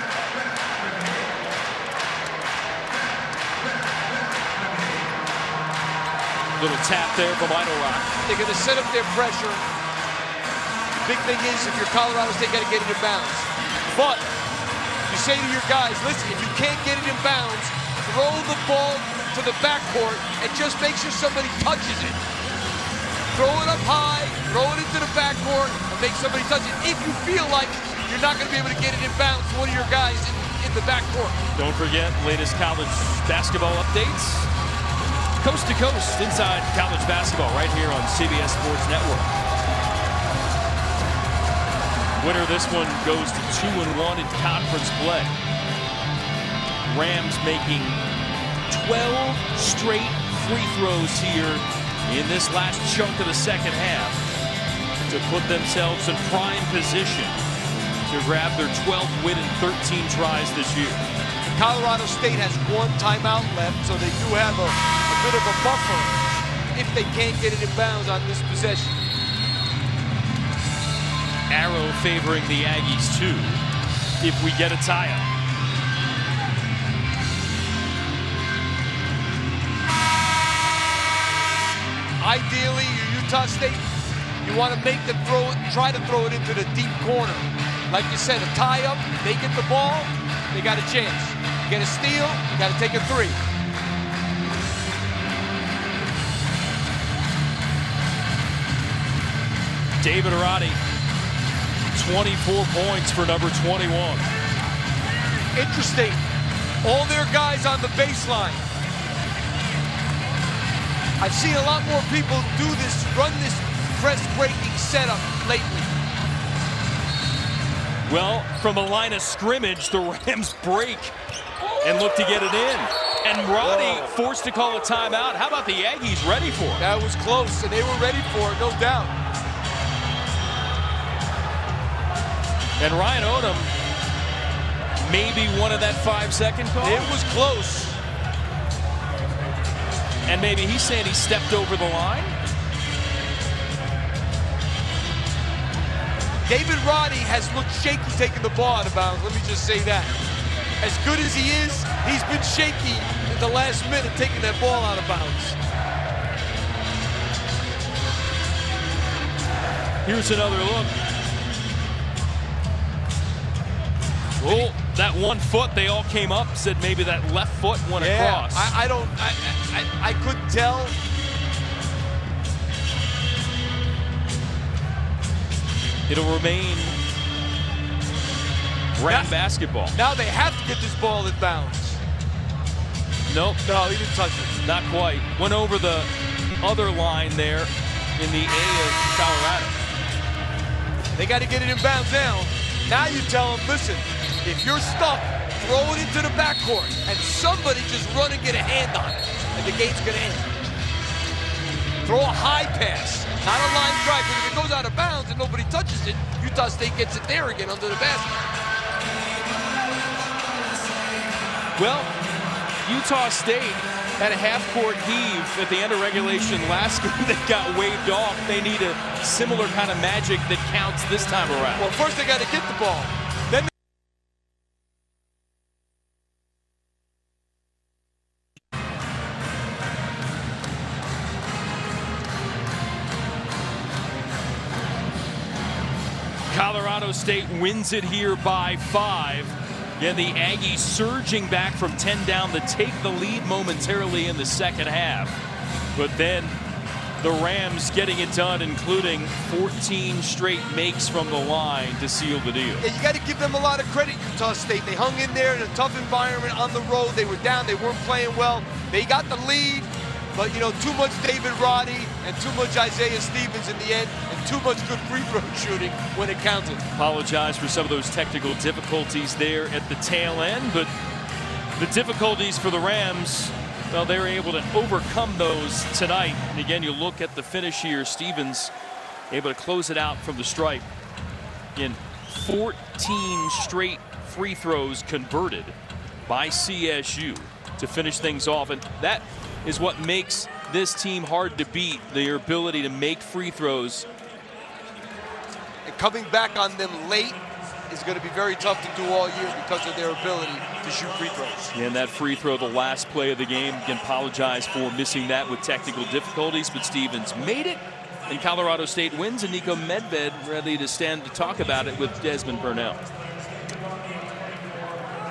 Little tap there from Idle Rock. They're going to set up their pressure. The big thing is, if you're Colorado State, got to get it in bounds. But you say to your guys, listen, if you can't get it in bounds, throw the ball to the backcourt and just make sure somebody touches it. Throw it up high, throw it into the backcourt, and make somebody touch it. If you feel like you're not going to be able to get it in bounds to one of your guys in the backcourt. Don't forget, latest college basketball updates. Coast to coast inside college basketball right here on CBS Sports Network. Winner of this one goes to 2-1 in conference play. Rams making 12 straight free throws here in this last chunk of the second half to put themselves in prime position to grab their 12th win in 13 tries this year. Colorado State has one timeout left, so they do have a bit of a buffer if they can't get it in bounds on this possession. Arrow favoring the Aggies too if we get a tie-up. Ideally, your Utah State, you want to make them throw it, try to throw it into the deep corner. Like you said, a tie-up, they get the ball, they got a chance. You get a steal, you got to take a three. David Roddy, 24 points for number 21. Interesting. All their guys on the baseline. I've seen a lot more people do this, run this press-breaking setup lately. Well, from the line of scrimmage, the Rams break and look to get it in. And Roddy forced to call a timeout. How about the Aggies ready for it? That was close, and they were ready for it, no doubt. And Ryan Odom, maybe one of that 5-second call. It was close. And maybe he's saying he stepped over the line. David Roddy has looked shaky taking the ball out of bounds, let me just say that. As good as he is, he's been shaky in the last minute taking that ball out of bounds. Here's another look. Oh, that 1 foot, they all came up, said maybe that left foot went across. I couldn't tell. It'll remain Ram basketball. Now they have to get this ball in bounds. Nope. No, he didn't touch it. Not quite. Went over the other line there in the A of Colorado. They got to get it in bounds now. Now you tell them, listen, if you're stuck, throw it into the backcourt, and somebody just run and get a hand on it, and the game's going to end. Throw a high pass, not a line drive, because if it goes out of bounds and nobody touches it, Utah State gets it there again under the basket. Well, Utah State had a half-court heave at the end of regulation last game that got waved off. They need a similar kind of magic that counts this time around. Well, first they got to get the ball. Then Colorado State wins it here by 5. Again, the Aggies surging back from 10 down to take the lead momentarily in the second half. But then the Rams getting it done, including 14 straight makes from the line to seal the deal. Yeah, you got to give them a lot of credit, Utah State. They hung in there in a tough environment on the road. They were down. They weren't playing well. They got the lead, but, you know, too much David Roddy and too much Isaiah Stevens in the end, and too much good free throw shooting when it counted. Apologize for some of those technical difficulties there at the tail end, but the difficulties for the Rams, well, they were able to overcome those tonight. And again, you look at the finish here, Stevens able to close it out from the stripe. In 14 straight free throws converted by CSU to finish things off. And that is what makes this team hard to beat, their ability to make free throws. And coming back on them late is going to be very tough to do all year because of their ability to shoot free throws. And that free throw, the last play of the game, can apologize for missing that with technical difficulties, but Stevens made it, and Colorado State wins, and Nico Medved ready to stand to talk about it with Desmond Burnell.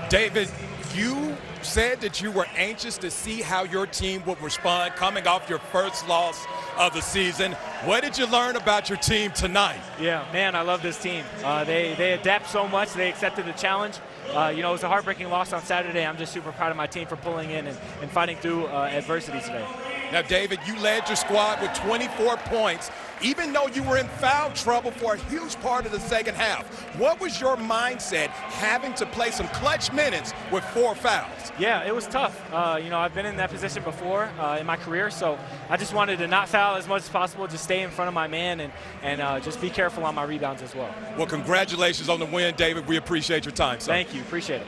David, you said that you were anxious to see how your team would respond coming off your first loss of the season. What did you learn about your team tonight? Yeah, man, I love this team. They adapt so much. They accepted the challenge. It was a heartbreaking loss on Saturday. I'm just super proud of my team for pulling in and fighting through adversity today. Now, David, you led your squad with 24 points, even though you were in foul trouble for a huge part of the second half. What was your mindset having to play some clutch minutes with 4 fouls? Yeah, it was tough. I've been in that position before in my career, so I just wanted to not foul as much as possible, just stay in front of my man and just be careful on my rebounds as well. Well, congratulations on the win, David. We appreciate your time, sir. Thank you. Appreciate it.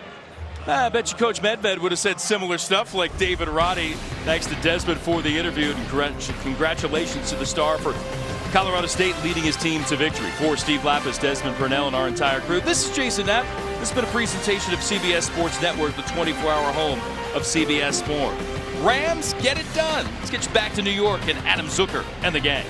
I bet you Coach Medved would have said similar stuff like David Roddy. Thanks to Desmond for the interview, and congratulations to the star for Colorado State leading his team to victory. For Steve Lapis, Desmond Burnell, and our entire crew, this is Jason Knapp. This has been a presentation of CBS Sports Network, the 24-hour home of CBS Sports. Rams, get it done. Let's get you back to New York and Adam Zucker and the gang.